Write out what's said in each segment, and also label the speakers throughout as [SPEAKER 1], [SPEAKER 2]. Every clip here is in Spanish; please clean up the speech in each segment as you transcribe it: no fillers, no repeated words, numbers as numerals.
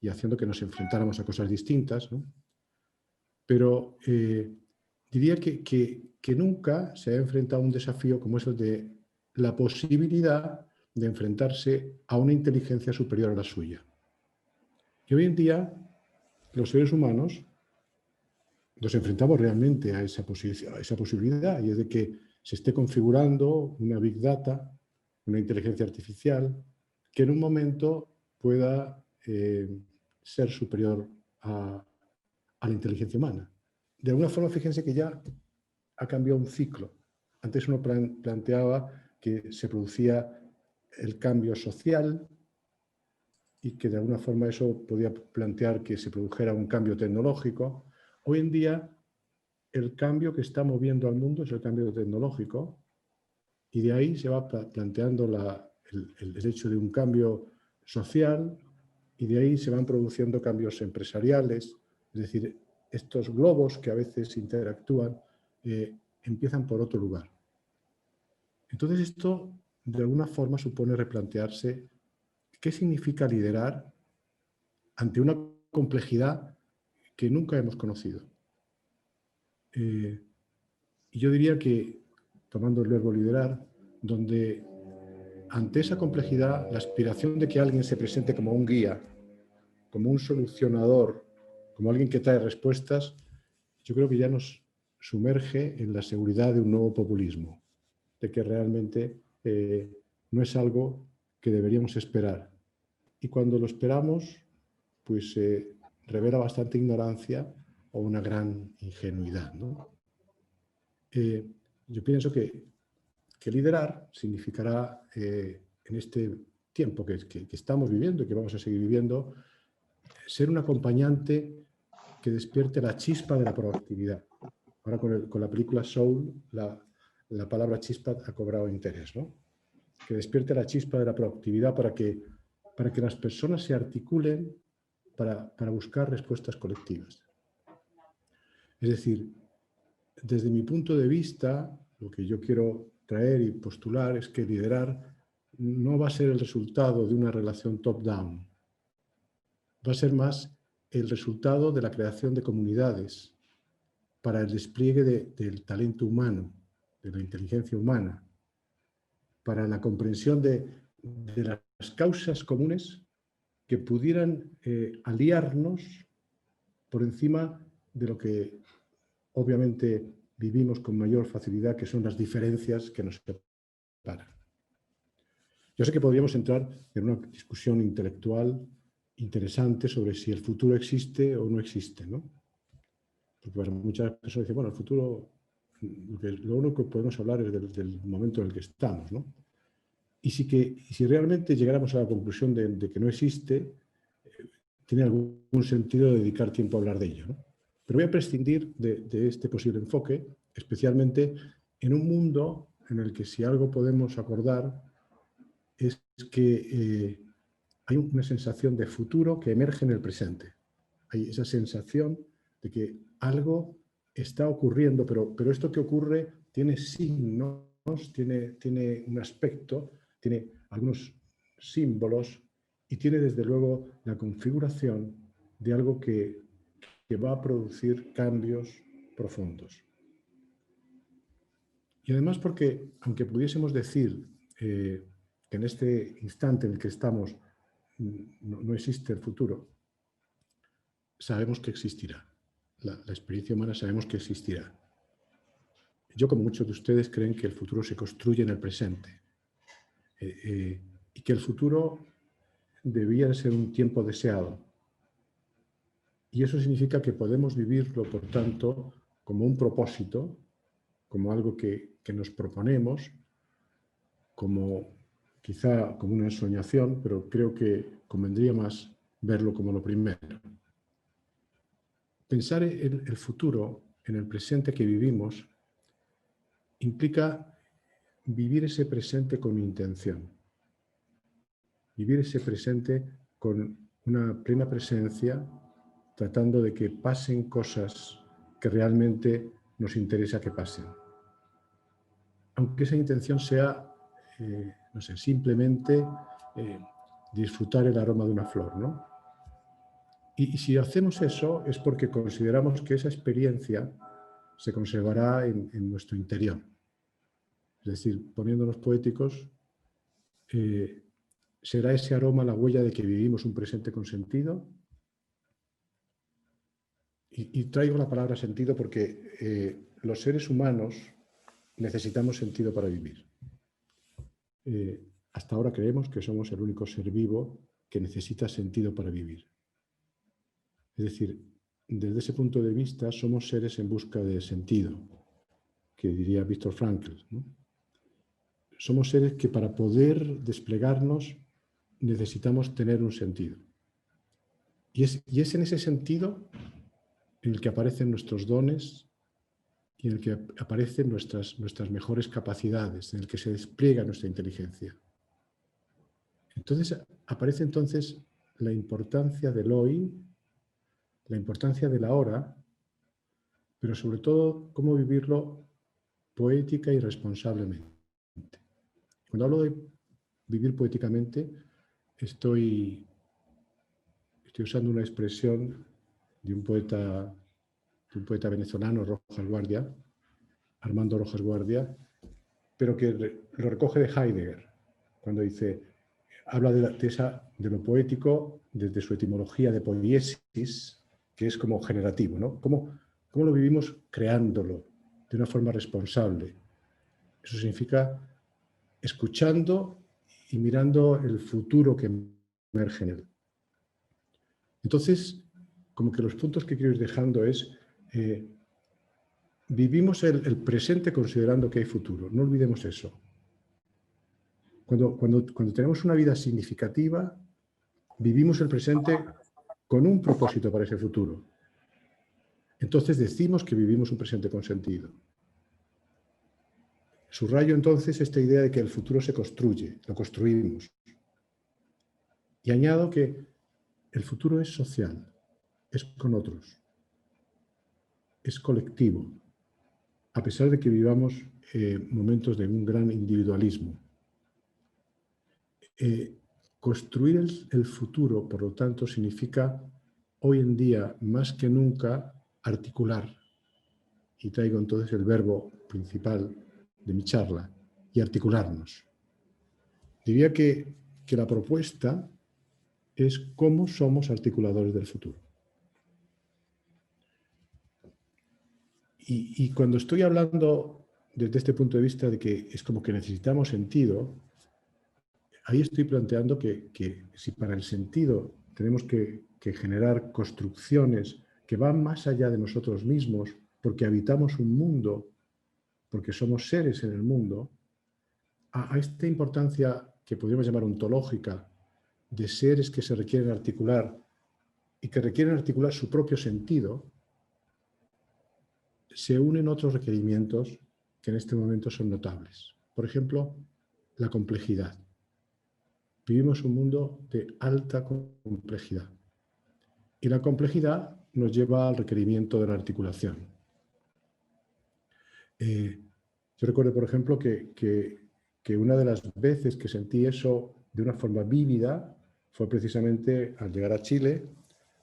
[SPEAKER 1] y haciendo que nos enfrentáramos a cosas distintas, ¿no? Pero diría que nunca se ha enfrentado a un desafío como es el de la posibilidad de enfrentarse a una inteligencia superior a la suya. Y hoy en día, los seres humanos nos enfrentamos realmente a esa posibilidad, y es de que se esté configurando una Big Data, una inteligencia artificial, que en un momento pueda ser superior a la inteligencia humana. De alguna forma, fíjense que ya ha cambiado un ciclo. Antes uno planteaba que se producía el cambio social y que de alguna forma eso podía plantear que se produjera un cambio tecnológico. Hoy en día el cambio que está moviendo al mundo es el cambio tecnológico, y de ahí se va planteando el hecho de un cambio social, y de ahí se van produciendo cambios empresariales. Es decir, estos globos que a veces interactúan empiezan por otro lugar. Entonces esto de alguna forma supone replantearse qué significa liderar ante una complejidad que nunca hemos conocido. Y yo diría que, tomando el verbo liderar, donde ante esa complejidad la aspiración de que alguien se presente como un guía, como un solucionador, como alguien que trae respuestas, yo creo que ya nos sumerge en la seguridad de un nuevo populismo, de que realmente no es algo que deberíamos esperar. Y cuando lo esperamos, pues revela bastante ignorancia o una gran ingenuidad, ¿no? Yo pienso que liderar significará, en este tiempo que estamos viviendo y que vamos a seguir viviendo, ser un acompañante que despierte la chispa de la proactividad. Ahora con la película Soul, la palabra chispa ha cobrado interés, ¿no? Que despierte la chispa de la proactividad para que las personas se articulen para buscar respuestas colectivas. Es decir, desde mi punto de vista, lo que yo quiero traer y postular es que liderar no va a ser el resultado de una relación top-down. Va a ser más el resultado de la creación de comunidades para el despliegue del talento humano, de la inteligencia humana, para la comprensión de las causas comunes que pudieran aliarnos por encima de lo que obviamente vivimos con mayor facilidad, que son las diferencias que nos separan. Yo sé que podríamos entrar en una discusión intelectual interesante sobre si el futuro existe o no existe, ¿no? Porque para muchas personas dicen, bueno, el futuro, lo único que podemos hablar es del momento en el que estamos, ¿no? Y si realmente llegáramos a la conclusión de que no existe, tiene algún sentido dedicar tiempo a hablar de ello, ¿no? Pero voy a prescindir de este posible enfoque, especialmente en un mundo en el que si algo podemos acordar es que hay una sensación de futuro que emerge en el presente. Hay esa sensación de que algo está ocurriendo, pero esto que ocurre tiene signos, tiene un aspecto, tiene algunos símbolos y tiene desde luego la configuración de algo que va a producir cambios profundos. Y además porque, aunque pudiésemos decir que en este instante en el que estamos no existe el futuro, sabemos que existirá. La experiencia humana sabemos que existirá. Yo, como muchos de ustedes, creen que el futuro se construye en el presente y que el futuro debía de ser un tiempo deseado. Y eso significa que podemos vivirlo, por tanto, como un propósito, como algo que nos proponemos, como quizá como una ensoñación, pero creo que convendría más verlo como lo primero. Pensar en el futuro, en el presente que vivimos, implica vivir ese presente con intención. Vivir ese presente con una plena presencia, tratando de que pasen cosas que realmente nos interesa que pasen. Aunque esa intención sea, no sé, simplemente disfrutar el aroma de una flor, ¿no? Y si hacemos eso es porque consideramos que esa experiencia se conservará en nuestro interior. Es decir, poniéndonos poéticos, ¿será ese aroma la huella de que vivimos un presente con sentido? Y traigo la palabra sentido porque los seres humanos necesitamos sentido para vivir. Hasta ahora creemos que somos el único ser vivo que necesita sentido para vivir. Es decir, desde ese punto de vista somos seres en busca de sentido, que diría Viktor Frankl, ¿no? Somos seres que para poder desplegarnos necesitamos tener un sentido. Y es en ese sentido en el que aparecen nuestros dones y en el que aparecen nuestras mejores capacidades, en el que se despliega nuestra inteligencia. Entonces aparece entonces la importancia del hoy, la importancia del ahora, pero sobre todo cómo vivirlo poética y responsablemente. Cuando hablo de vivir poéticamente, estoy usando una expresión de un poeta venezolano, Rojas Guardia, Armando Rojas Guardia, pero que lo recoge de Heidegger, cuando habla de lo poético desde su etimología de poiesis, que es como generativo, ¿no? ¿Cómo lo vivimos creándolo de una forma responsable? Eso significa escuchando y mirando el futuro que emerge en él. Entonces, como que los puntos que quiero ir dejando es, vivimos el presente considerando que hay futuro, no olvidemos eso. Cuando tenemos una vida significativa, vivimos el presente con un propósito para ese futuro. Entonces decimos que vivimos un presente con sentido. Subrayo entonces esta idea de que el futuro se construye, lo construimos. Y añado que el futuro es social, es con otros, es colectivo, a pesar de que vivamos momentos de un gran individualismo. Construir el futuro, por lo tanto, significa hoy en día, más que nunca, articular. Y traigo entonces el verbo principal de mi charla, y articularnos. Diría que la propuesta es cómo somos articuladores del futuro. Y cuando estoy hablando desde este punto de vista de que es como que necesitamos sentido, ahí estoy planteando que si para el sentido tenemos que generar construcciones que van más allá de nosotros mismos, porque habitamos un mundo, porque somos seres en el mundo, a esta importancia que podríamos llamar ontológica, de seres que se requieren articular y que requieren articular su propio sentido, se unen otros requerimientos que en este momento son notables. Por ejemplo, la complejidad. Vivimos un mundo de alta complejidad. Y la complejidad nos lleva al requerimiento de la articulación. Yo recuerdo, por ejemplo, que una de las veces que sentí eso de una forma vívida fue precisamente al llegar a Chile.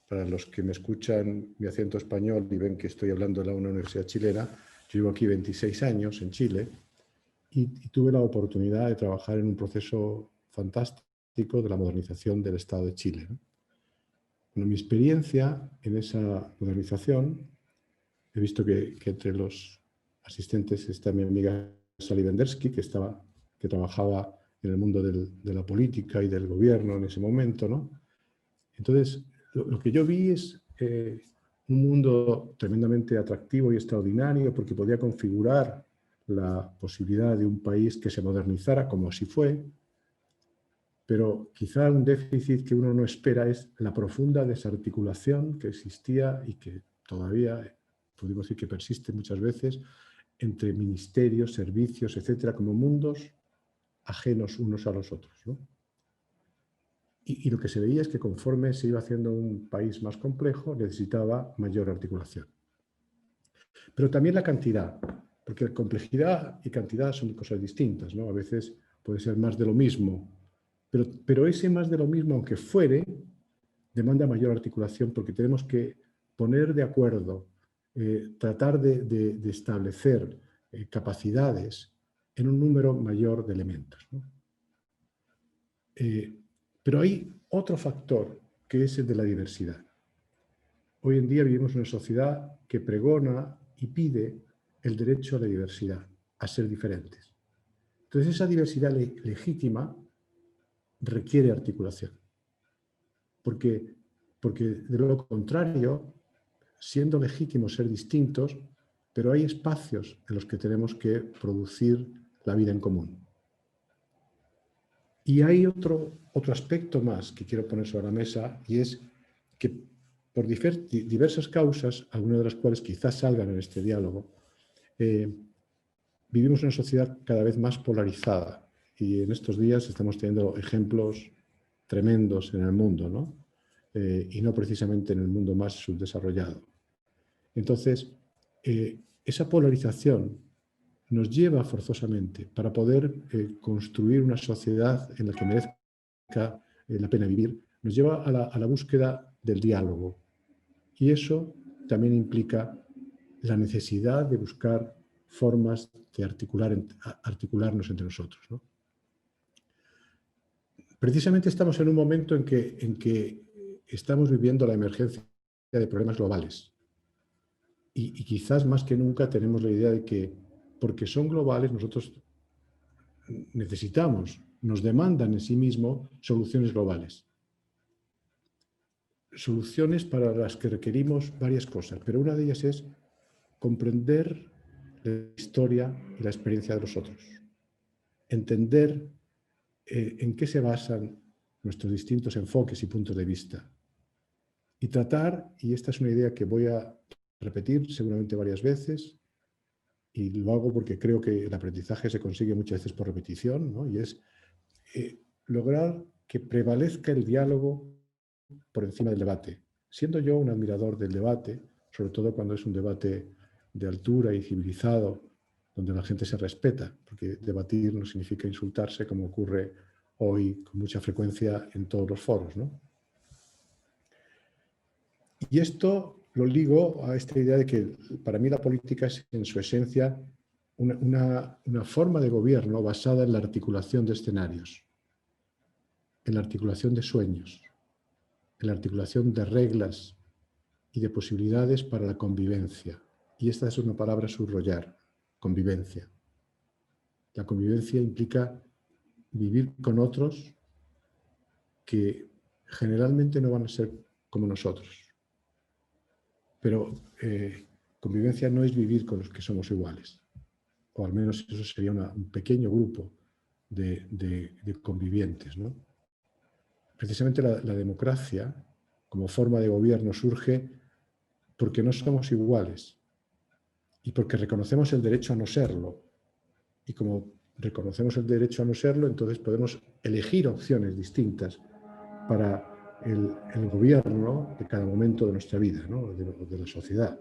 [SPEAKER 1] Para los que me escuchan mi acento español y ven que estoy hablando de una universidad chilena, yo llevo aquí 26 años en Chile y tuve la oportunidad de trabajar en un proceso fantástico de la modernización del Estado de Chile, ¿no? Bueno, mi experiencia en esa modernización, he visto que entre los asistentes está mi amiga Sally Bendersky, que trabajaba en el mundo de la política y del gobierno en ese momento, ¿no? Entonces, lo que yo vi es un mundo tremendamente atractivo y extraordinario porque podía configurar la posibilidad de un país que se modernizara, como así fue, pero quizá un déficit que uno no espera es la profunda desarticulación que existía y que todavía, podemos decir que persiste muchas veces, entre ministerios, servicios, etcétera, como mundos ajenos unos a los otros, ¿no? Y lo que se veía es que conforme se iba haciendo un país más complejo, necesitaba mayor articulación. Pero también la cantidad, porque complejidad y cantidad son cosas distintas, ¿no? A veces puede ser más de lo mismo, pero ese más de lo mismo, aunque fuere, demanda mayor articulación porque tenemos que poner de acuerdo, tratar de establecer capacidades en un número mayor de elementos, ¿no? Pero hay otro factor que es el de la diversidad. Hoy en día vivimos en una sociedad que pregona y pide el derecho a la diversidad, a ser diferentes. Entonces esa diversidad legítima requiere articulación. Porque de lo contrario, siendo legítimo ser distintos, pero hay espacios en los que tenemos que producir la vida en común. Y hay otro aspecto más que quiero poner sobre la mesa, y es que por diversas causas, algunas de las cuales quizás salgan en este diálogo, vivimos en una sociedad cada vez más polarizada, y en estos días estamos teniendo ejemplos tremendos en el mundo, ¿no? Y no precisamente en el mundo más subdesarrollado. Entonces, esa polarización nos lleva forzosamente, para poder construir una sociedad en la que merezca la pena vivir, nos lleva a la búsqueda del diálogo. Y eso también implica la necesidad de buscar formas de articularnos entre nosotros, ¿no? Precisamente estamos en un momento en que estamos viviendo la emergencia de problemas globales. Y quizás más que nunca tenemos la idea de que, porque son globales, nosotros necesitamos, nos demandan en sí mismo soluciones globales. Soluciones para las que requerimos varias cosas, pero una de ellas es comprender la historia y la experiencia de los otros. Entender en qué se basan nuestros distintos enfoques y puntos de vista. Y tratar, y esta es una idea que voy a repetir seguramente varias veces, y lo hago porque creo que el aprendizaje se consigue muchas veces por repetición, ¿no? Y es lograr que prevalezca el diálogo por encima del debate. Siendo yo un admirador del debate, sobre todo cuando es un debate de altura y civilizado, donde la gente se respeta, porque debatir no significa insultarse, como ocurre hoy con mucha frecuencia en todos los foros, ¿no? Y esto lo ligo a esta idea de que para mí la política es en su esencia una forma de gobierno basada en la articulación de escenarios, en la articulación de sueños, en la articulación de reglas y de posibilidades para la convivencia. Y esta es una palabra a subrayar, convivencia. La convivencia implica vivir con otros que generalmente no van a ser como nosotros. Pero convivencia no es vivir con los que somos iguales. O al menos eso sería un pequeño grupo de convivientes, ¿no? Precisamente la democracia, como forma de gobierno, surge porque no somos iguales y porque reconocemos el derecho a no serlo. Y como reconocemos el derecho a no serlo, entonces podemos elegir opciones distintas para el gobierno de cada momento de nuestra vida, ¿no? de la sociedad.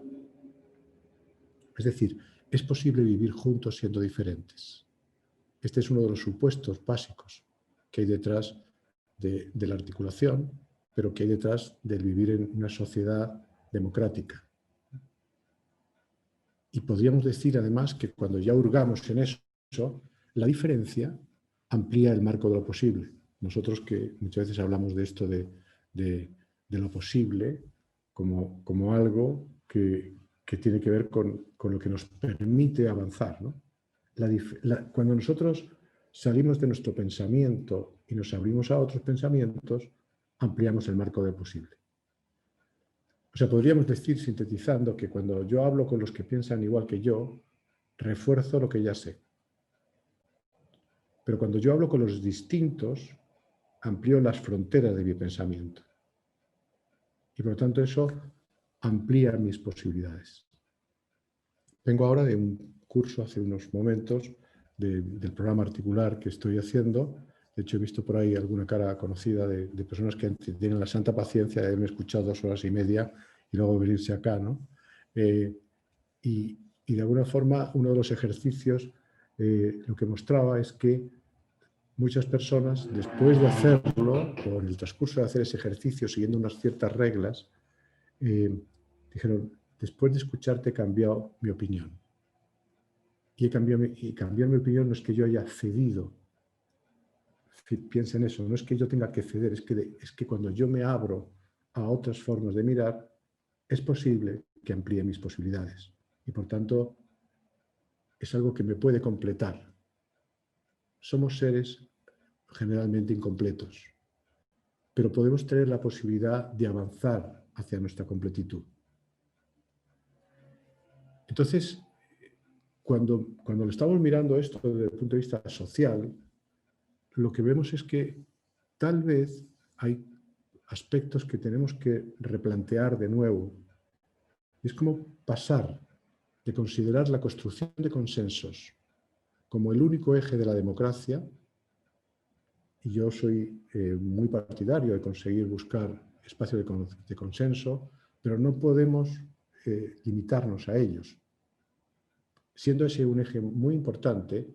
[SPEAKER 1] Es decir, es posible vivir juntos siendo diferentes. Este es uno de los supuestos básicos que hay detrás de la articulación, pero que hay detrás del vivir en una sociedad democrática. Y podríamos decir además que cuando ya hurgamos en eso, la diferencia amplía el marco de lo posible. Nosotros que muchas veces hablamos de esto de lo posible como algo que tiene que ver con lo que nos permite avanzar, ¿no? Cuando nosotros salimos de nuestro pensamiento y nos abrimos a otros pensamientos, ampliamos el marco de lo posible. O sea, podríamos decir, sintetizando, que cuando yo hablo con los que piensan igual que yo, refuerzo lo que ya sé. Pero cuando yo hablo con los distintos, amplío las fronteras de mi pensamiento. Y por lo tanto eso amplía mis posibilidades. Vengo ahora de un curso hace unos momentos del programa articular que estoy haciendo. De hecho, he visto por ahí alguna cara conocida de personas que tienen la santa paciencia de haberme escuchado 2 horas y media y luego venirse acá, ¿no? Y de alguna forma, uno de los ejercicios lo que mostraba es que muchas personas, después de hacerlo, o en el transcurso de hacer ese ejercicio, siguiendo unas ciertas reglas, dijeron, después de escucharte he cambiado mi opinión. Y cambiar mi opinión no es que yo haya cedido. Piensa en eso, no es que yo tenga que ceder, es que cuando yo me abro a otras formas de mirar, es posible que amplíe mis posibilidades. Y por tanto, es algo que me puede completar. Somos seres generalmente incompletos, pero podemos tener la posibilidad de avanzar hacia nuestra completitud. Entonces, cuando lo estamos mirando esto desde el punto de vista social, lo que vemos es que tal vez hay aspectos que tenemos que replantear de nuevo. Es como pasar de considerar la construcción de consensos como el único eje de la democracia, y yo soy muy partidario de conseguir buscar espacios de consenso, pero no podemos limitarnos a ellos. Siendo ese un eje muy importante,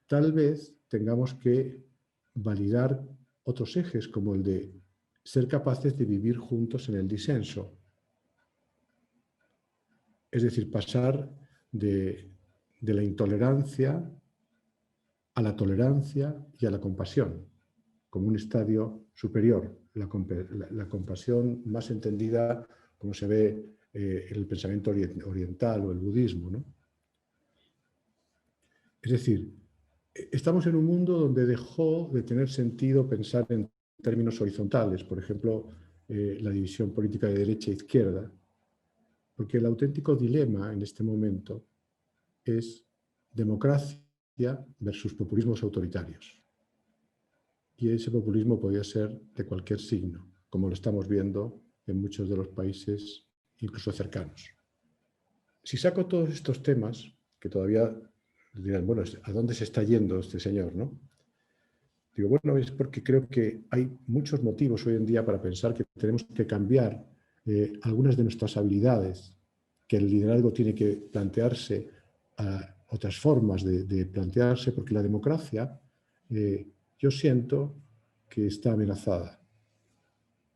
[SPEAKER 1] tal vez tengamos que validar otros ejes, como el de ser capaces de vivir juntos en el disenso. Es decir, pasar de la intolerancia a la tolerancia y a la compasión, como un estadio superior. La compasión más entendida como se ve en el pensamiento oriental o el budismo, ¿no? Es decir, estamos en un mundo donde dejó de tener sentido pensar en términos horizontales, por ejemplo, la división política de derecha e izquierda, porque el auténtico dilema en este momento es democracia versus populismos autoritarios. Y ese populismo podría ser de cualquier signo, como lo estamos viendo en muchos de los países, incluso cercanos. Si saco todos estos temas, que todavía dirán, bueno, ¿a dónde se está yendo este señor, no? Digo, bueno, es porque creo que hay muchos motivos hoy en día para pensar que tenemos que cambiar algunas de nuestras habilidades, que el liderazgo tiene que plantearse a otras formas de plantearse, porque la democracia, yo siento que está amenazada.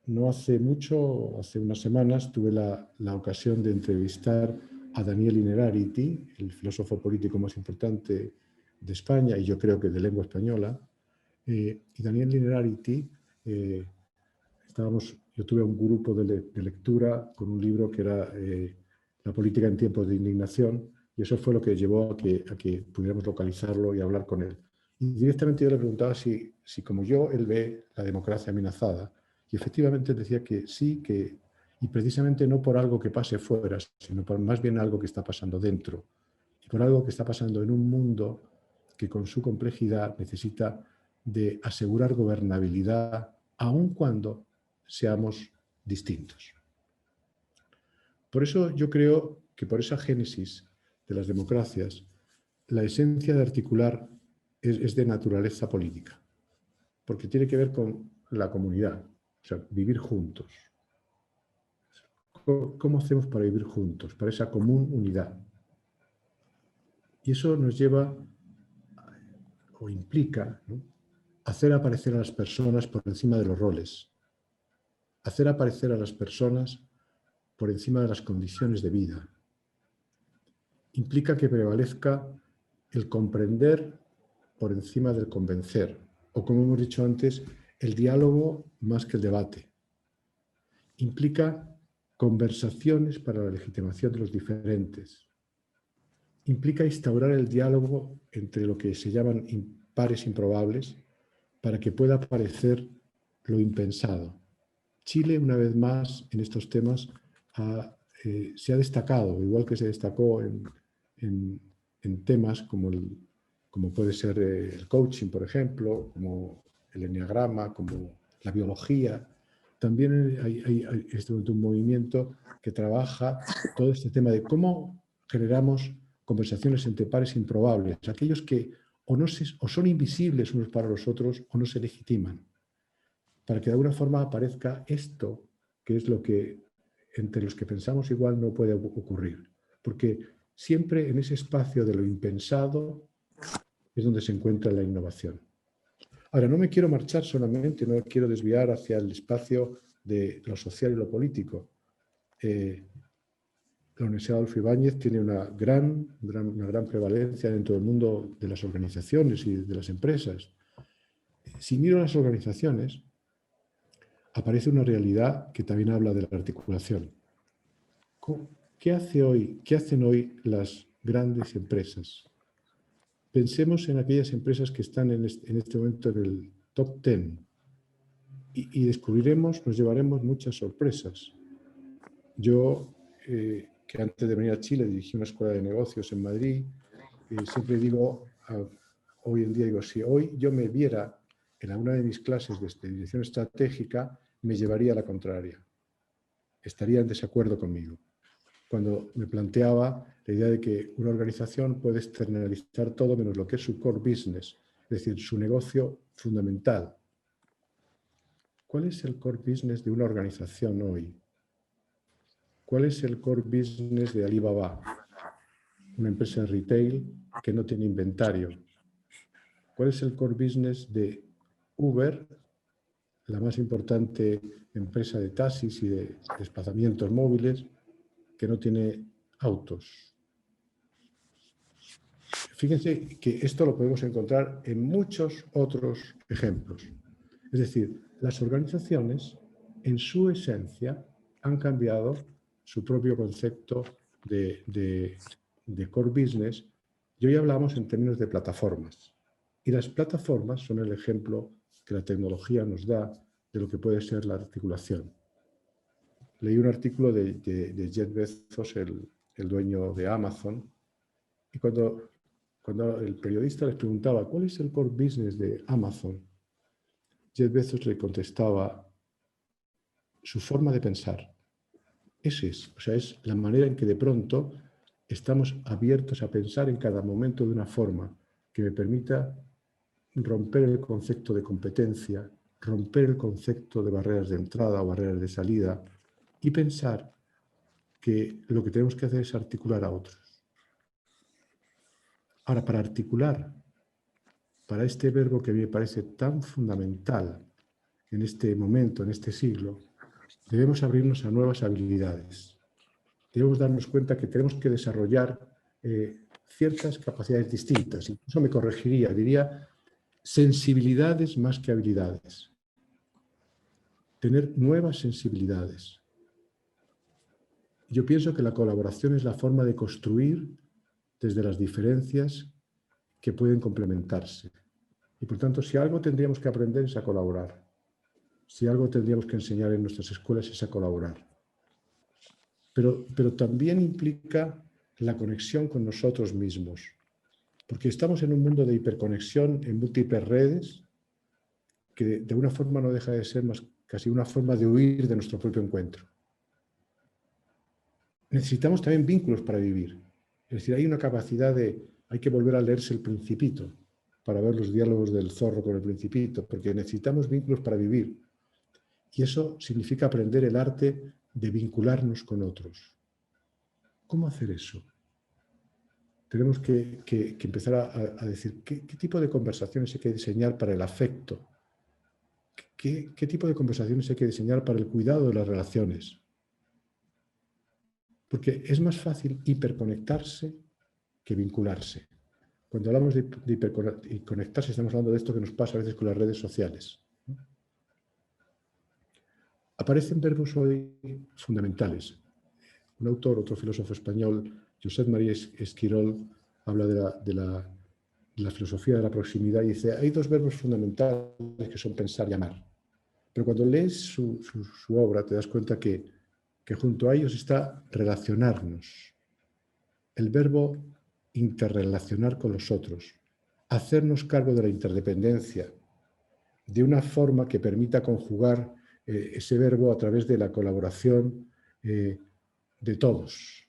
[SPEAKER 1] No hace mucho, hace unas semanas, tuve la ocasión de entrevistar a Daniel Innerarity, el filósofo político más importante de España, y yo creo que de lengua española. Y Daniel Innerarity, yo tuve un grupo de lectura con un libro que era La política en tiempos de indignación, y eso fue lo que llevó a que pudiéramos localizarlo y hablar con él. Y directamente yo le preguntaba si como yo, él ve la democracia amenazada, y efectivamente decía que sí, y precisamente no por algo que pase fuera, sino por más bien algo que está pasando dentro, y por algo que está pasando en un mundo que con su complejidad necesita de asegurar gobernabilidad, aun cuando seamos distintos. Por eso yo creo que por esa génesis de las democracias, la esencia de articular es de naturaleza política, porque tiene que ver con la comunidad, o sea, vivir juntos. ¿Cómo hacemos para vivir juntos, para esa común unidad? Y eso nos lleva o implica, ¿no?, hacer aparecer a las personas por encima de los roles, hacer aparecer a las personas por encima de las condiciones de vida. Implica que prevalezca el comprender por encima del convencer, o como hemos dicho antes, el diálogo más que el debate. Implica conversaciones para la legitimación de los diferentes. Implica instaurar el diálogo entre lo que se llaman pares improbables para que pueda aparecer lo impensado. Chile, una vez más, en estos temas se ha destacado, igual que se destacó en temas como puede ser el coaching, por ejemplo, como el enneagrama, como la biología. También hay un movimiento que trabaja todo este tema de cómo generamos conversaciones entre pares improbables, aquellos que o son invisibles unos para los otros o no se legitiman, para que de alguna forma aparezca esto, que es lo que entre los que pensamos igual no puede ocurrir. Porque siempre en ese espacio de lo impensado es donde se encuentra la innovación. Ahora, no me quiero marchar solamente, no me quiero desviar hacia el espacio de lo social y lo político. La Universidad Adolfo Ibáñez tiene una gran prevalencia dentro del mundo de las organizaciones y de las empresas. Si miro las organizaciones, aparece una realidad que también habla de la articulación. ¿Qué hacen hoy las grandes empresas? Pensemos en aquellas empresas que están en este momento en el top 10 y descubriremos, nos llevaremos muchas sorpresas. Yo, que antes de venir a Chile dirigí una escuela de negocios en Madrid, siempre digo, hoy en día digo, si hoy yo me viera en alguna de mis clases de dirección estratégica, me llevaría a la contraria. Estaría en desacuerdo conmigo. Cuando me planteaba la idea de que una organización puede externalizar todo menos lo que es su core business, es decir, su negocio fundamental. ¿Cuál es el core business de una organización hoy? ¿Cuál es el core business de Alibaba? Una empresa de retail que no tiene inventario. ¿Cuál es el core business de Uber, la más importante empresa de taxis y de desplazamientos móviles, que no tiene autos? Fíjense que esto lo podemos encontrar en muchos otros ejemplos. Es decir, las organizaciones, en su esencia, han cambiado su propio concepto de core business y hoy hablamos en términos de plataformas. Y las plataformas son el ejemplo que la tecnología nos da de lo que puede ser la articulación. Leí un artículo de Jeff Bezos, el dueño de Amazon, y cuando el periodista les preguntaba ¿cuál es el core business de Amazon?, Jeff Bezos le contestaba su forma de pensar. Ese es, o sea, es la manera en que de pronto estamos abiertos a pensar en cada momento de una forma que me permita romper el concepto de competencia, romper el concepto de barreras de entrada o barreras de salida y pensar que lo que tenemos que hacer es articular a otros. Ahora, para articular, para este verbo que a mí me parece tan fundamental en este momento, en este siglo, debemos abrirnos a nuevas habilidades. Debemos darnos cuenta que tenemos que desarrollar ciertas capacidades distintas. Incluso me corregiría, diría sensibilidades más que habilidades. Tener nuevas sensibilidades. Yo pienso que la colaboración es la forma de construir desde las diferencias que pueden complementarse. Y por tanto, si algo tendríamos que aprender es a colaborar. Si algo tendríamos que enseñar en nuestras escuelas es a colaborar. Pero también implica la conexión con nosotros mismos. Porque estamos en un mundo de hiperconexión en múltiples redes que de una forma no deja de ser más casi una forma de huir de nuestro propio encuentro. Necesitamos también vínculos para vivir. Es decir, hay una capacidad hay que volver a leerse el Principito para ver los diálogos del zorro con el Principito, porque necesitamos vínculos para vivir. Y eso significa aprender el arte de vincularnos con otros. ¿Cómo hacer eso? Tenemos que empezar a decir ¿qué tipo de conversaciones hay que diseñar para el afecto? ¿Qué tipo de conversaciones hay que diseñar para el cuidado de las relaciones? Porque es más fácil hiperconectarse que vincularse. Cuando hablamos de hiperconectarse, estamos hablando de esto que nos pasa a veces con las redes sociales. Aparecen verbos hoy fundamentales. Un autor, otro filósofo español, Josep María Esquirol, habla de la filosofía de la proximidad y dice, hay dos verbos fundamentales que son pensar y amar. Pero cuando lees su obra te das cuenta que junto a ellos está relacionarnos. El verbo interrelacionar con los otros, hacernos cargo de la interdependencia, de una forma que permita conjugar ese verbo a través de la colaboración de todos.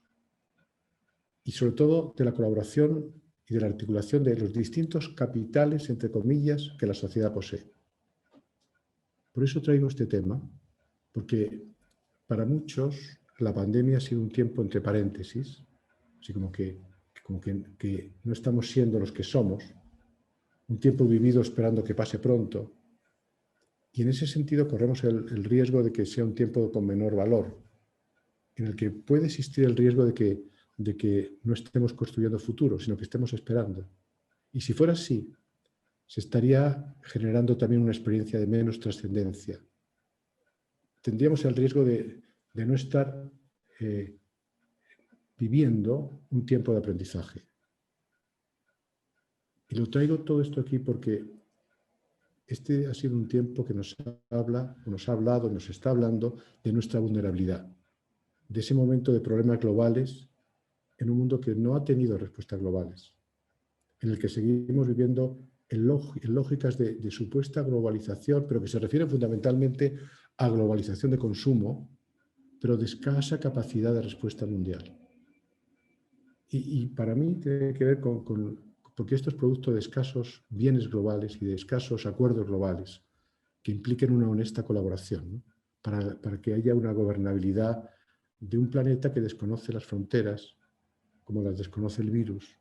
[SPEAKER 1] Y sobre todo de la colaboración y de la articulación de los distintos capitales, entre comillas, que la sociedad posee. Por eso traigo este tema, porque para muchos la pandemia ha sido un tiempo entre paréntesis, así como que no estamos siendo los que somos, un tiempo vivido esperando que pase pronto. Y en ese sentido corremos el riesgo de que sea un tiempo con menor valor, en el que puede existir el riesgo de que no estemos construyendo futuro, sino que estemos esperando. Y si fuera así, se estaría generando también una experiencia de menos trascendencia. Tendríamos el riesgo de no estar viviendo un tiempo de aprendizaje. Y lo traigo todo esto aquí porque este ha sido un tiempo que nos habla, o nos ha hablado, nos está hablando de nuestra vulnerabilidad, de ese momento de problemas globales en un mundo que no ha tenido respuestas globales, en el que seguimos viviendo en lógicas de supuesta globalización, pero que se refieren fundamentalmente a globalización de consumo, pero de escasa capacidad de respuesta mundial. Y para mí tiene que ver porque esto es producto de escasos bienes globales y de escasos acuerdos globales que impliquen una honesta colaboración, ¿no? para que haya una gobernabilidad de un planeta que desconoce las fronteras, como las desconoce el virus,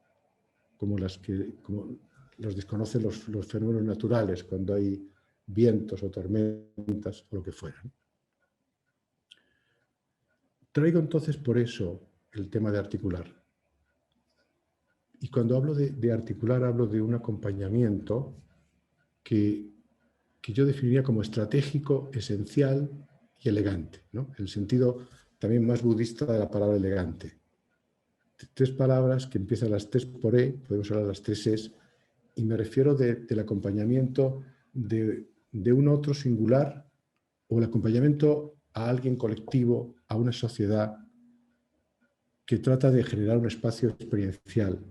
[SPEAKER 1] como los desconocen los fenómenos naturales, cuando hay vientos o tormentas o lo que fuera, ¿no? Traigo entonces por eso el tema de articular. Y cuando hablo de articular, hablo de un acompañamiento que yo definiría como estratégico, esencial y elegante, ¿no? El sentido también más budista de la palabra elegante. Tres palabras que empiezan las tres por E, podemos hablar de las tres Es, y me refiero del acompañamiento de un otro singular o el acompañamiento a alguien colectivo, a una sociedad que trata de generar un espacio experiencial,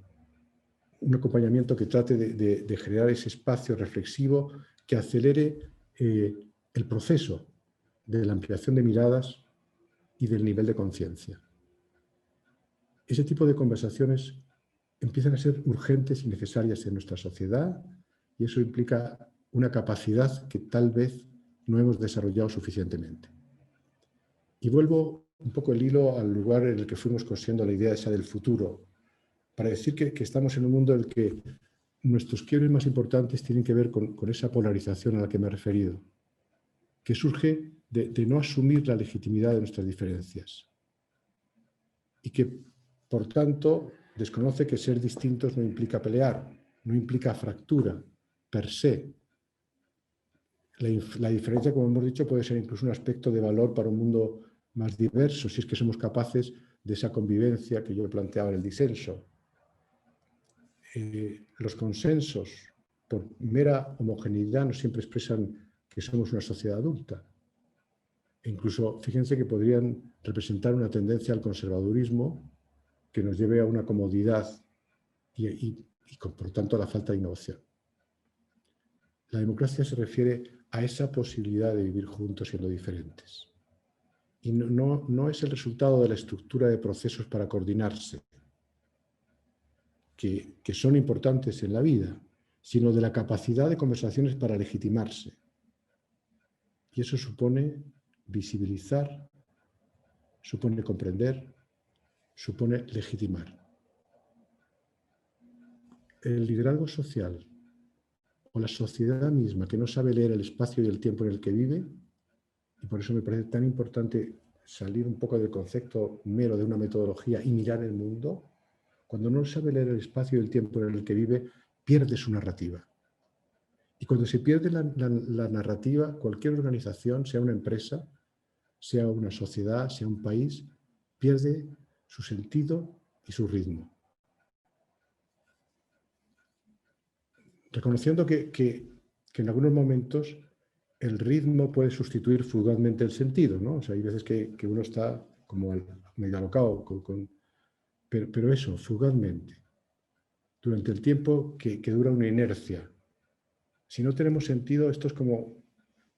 [SPEAKER 1] un acompañamiento que trate de generar ese espacio reflexivo que acelere el proceso de la ampliación de miradas y del nivel de conciencia. Ese tipo de conversaciones empiezan a ser urgentes y necesarias en nuestra sociedad y eso implica una capacidad que tal vez no hemos desarrollado suficientemente. Y vuelvo un poco el hilo al lugar en el que fuimos construyendo la idea esa del futuro, para decir que estamos en un mundo en el que nuestros quiebres más importantes tienen que ver con esa polarización a la que me he referido, que surge de no asumir la legitimidad de nuestras diferencias y que, por tanto, desconoce que ser distintos no implica pelear, no implica fractura per se. La diferencia, como hemos dicho, puede ser incluso un aspecto de valor para un mundo más diverso, si es que somos capaces de esa convivencia que yo planteaba en el disenso. Los consensos, por mera homogeneidad, no siempre expresan que somos una sociedad adulta. E incluso, fíjense que podrían representar una tendencia al conservadurismo que nos lleve a una comodidad y por tanto a la falta de innovación. La democracia se refiere a esa posibilidad de vivir juntos siendo diferentes. Y no es el resultado de la estructura de procesos para coordinarse, que son importantes en la vida, sino de la capacidad de conversaciones para legitimarse. Y eso supone visibilizar, supone comprender, supone legitimar. El liderazgo social o la sociedad misma que no sabe leer el espacio y el tiempo en el que vive, y por eso me parece tan importante salir un poco del concepto mero de una metodología y mirar el mundo, cuando no sabe leer el espacio y el tiempo en el que vive, pierde su narrativa. Y cuando se pierde la narrativa, cualquier organización, sea una empresa, sea una sociedad, sea un país, pierde su sentido y su ritmo. Reconociendo que en algunos momentos el ritmo puede sustituir fugazmente el sentido, ¿no? O sea, hay veces que uno está como medio alocado, pero eso, fugazmente, durante el tiempo que dura una inercia. Si no tenemos sentido, esto es como,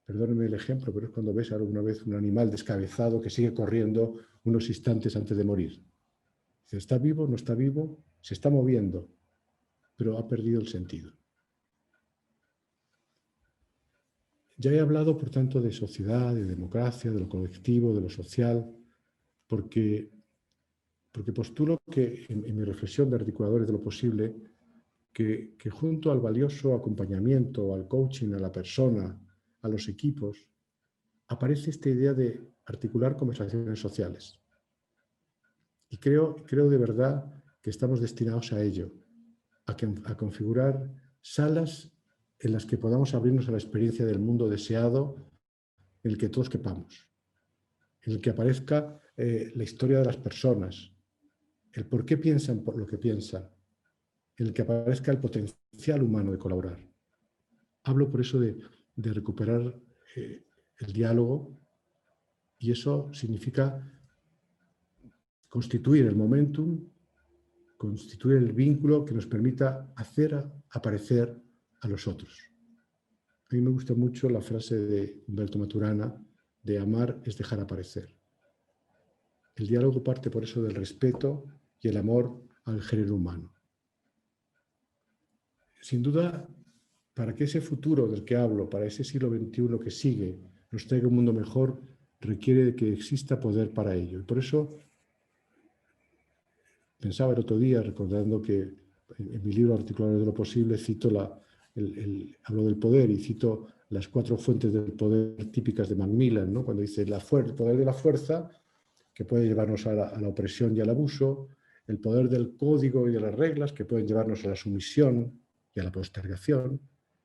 [SPEAKER 1] perdónenme el ejemplo, pero es cuando ves alguna vez un animal descabezado que sigue corriendo unos instantes antes de morir. ¿Está vivo? ¿No está vivo? Se está moviendo, pero ha perdido el sentido. Ya he hablado, por tanto, de sociedad, de democracia, de lo colectivo, de lo social, porque postulo que en mi reflexión de articuladores de lo posible, que junto al valioso acompañamiento, al coaching, a la persona, a los equipos, aparece esta idea de articular conversaciones sociales. Y creo de verdad que estamos destinados a ello, a configurar salas en las que podamos abrirnos a la experiencia del mundo deseado en el que todos quepamos, en el que aparezca la historia de las personas, el por qué piensan por lo que piensan, en el que aparezca el potencial humano de colaborar. Hablo por eso de recuperar el diálogo, y eso significa constituir el momentum, constituir el vínculo que nos permita hacer aparecer a los otros. A mí me gusta mucho la frase de Humberto Maturana de amar es dejar aparecer. El diálogo parte por eso del respeto y el amor al género humano. Sin duda, para que ese futuro del que hablo, para ese siglo XXI que sigue, nos traiga un mundo mejor, requiere de que exista poder para ello. Y por eso pensaba el otro día, recordando que en mi libro Articuladores de lo Posible hablo del poder y cito las 4 fuentes del poder típicas de Macmillan, ¿no? Cuando dice el poder de la fuerza, que puede llevarnos a la opresión y al abuso, el poder del código y de las reglas, que pueden llevarnos a la sumisión y a la postergación,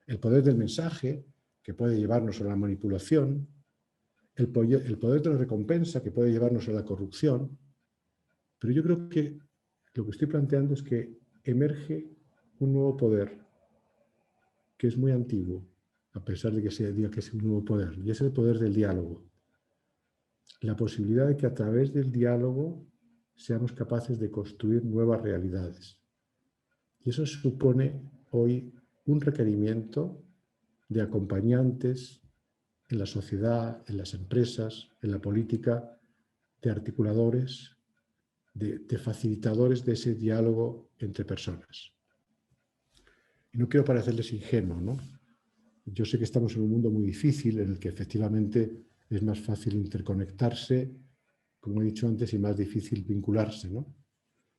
[SPEAKER 1] el poder del mensaje, que puede llevarnos a la manipulación, el poder de la recompensa, que puede llevarnos a la corrupción. Pero yo creo que lo que estoy planteando es que emerge un nuevo poder que es muy antiguo, a pesar de que se diga que es un nuevo poder, y es el poder del diálogo. La posibilidad de que a través del diálogo seamos capaces de construir nuevas realidades. Y eso supone hoy un requerimiento de acompañantes en la sociedad, en las empresas, en la política, de articuladores, de facilitadores de ese diálogo entre personas. Y no quiero parecerles ingenuo, ¿no? Yo sé que estamos en un mundo muy difícil en el que efectivamente es más fácil interconectarse, como he dicho antes, y más difícil vincularse, ¿no?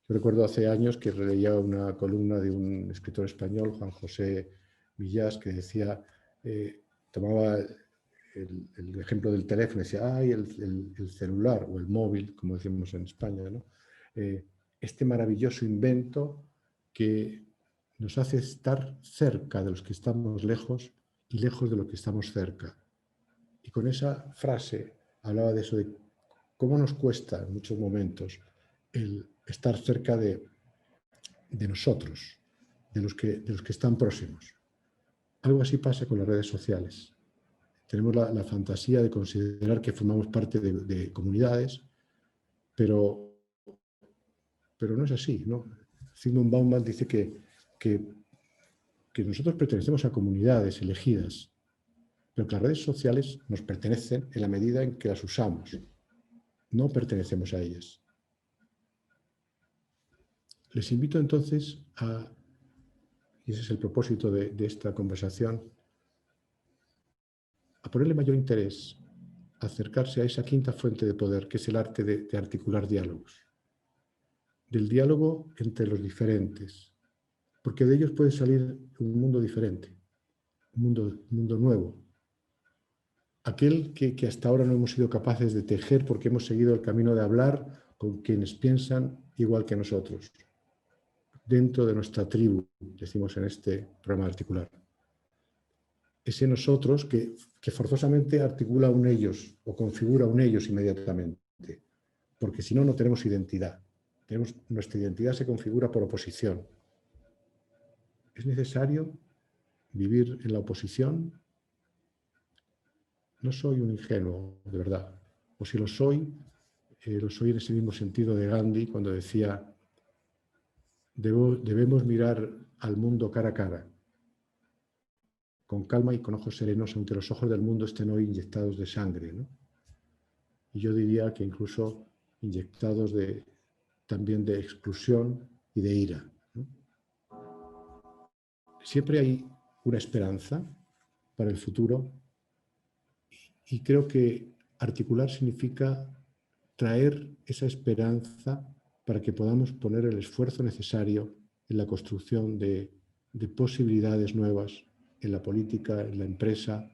[SPEAKER 1] Yo recuerdo hace años que leía una columna de un escritor español, Juan José Millás, que decía, tomaba el ejemplo del teléfono, decía, ¡ay, el celular o el móvil, como decimos en España, ¿no? Este maravilloso invento que nos hace estar cerca de los que estamos lejos y lejos de los que estamos cerca. Y con esa frase hablaba de eso, de cómo nos cuesta en muchos momentos el estar cerca de nosotros, de los que están próximos. Algo así pasa con las redes sociales. Tenemos la fantasía de considerar que formamos parte de comunidades, pero no es así, ¿no? Zygmunt Bauman dice que nosotros pertenecemos a comunidades elegidas, pero que las redes sociales nos pertenecen en la medida en que las usamos. No pertenecemos a ellas. Les invito entonces y ese es el propósito de esta conversación, a ponerle mayor interés, a acercarse a esa quinta fuente de poder, que es el arte de articular diálogos. Del diálogo entre los diferentes, porque de ellos puede salir un mundo diferente, un mundo nuevo. Aquel que hasta ahora no hemos sido capaces de tejer porque hemos seguido el camino de hablar con quienes piensan igual que nosotros, dentro de nuestra tribu, decimos en este programa articular. Ese nosotros que forzosamente articula un ellos o configura un ellos inmediatamente, porque si no, no tenemos identidad. Nuestra identidad se configura por oposición. ¿Es necesario vivir en la oposición? No soy un ingenuo, de verdad. O si lo soy en ese mismo sentido de Gandhi, cuando decía, debemos mirar al mundo cara a cara, con calma y con ojos serenos, aunque los ojos del mundo estén hoy inyectados de sangre, ¿no? Y yo diría que incluso inyectados también de exclusión y de ira, ¿no? Siempre hay una esperanza para el futuro y creo que articular significa traer esa esperanza para que podamos poner el esfuerzo necesario en la construcción de de posibilidades nuevas en la política, en la empresa,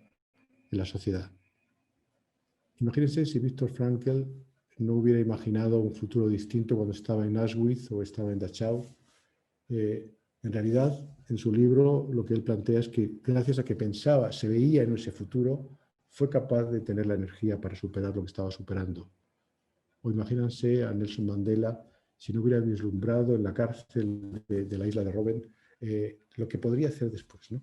[SPEAKER 1] en la sociedad. Imagínense si Viktor Frankl no hubiera imaginado un futuro distinto cuando estaba en Auschwitz o estaba en Dachau. En realidad, en su libro, lo que él plantea es que gracias a que pensaba, se veía en ese futuro, fue capaz de tener la energía para superar lo que estaba superando. O imagínense a Nelson Mandela, si no hubiera vislumbrado en la cárcel de la isla de Robben lo que podría hacer después, ¿no?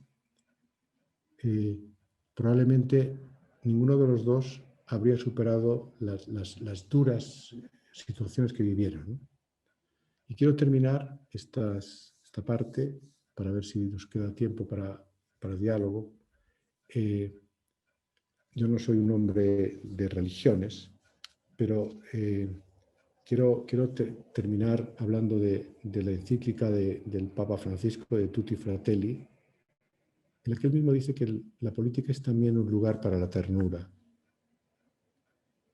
[SPEAKER 1] Probablemente ninguno de los dos habría superado las duras situaciones que vivieron, ¿no? Y quiero terminar esta parte, para ver si nos queda tiempo para diálogo. Yo no soy un hombre de religiones, pero quiero terminar hablando de la encíclica del Papa Francisco, de Tutti Fratelli, en la que él mismo dice que la política es también un lugar para la ternura.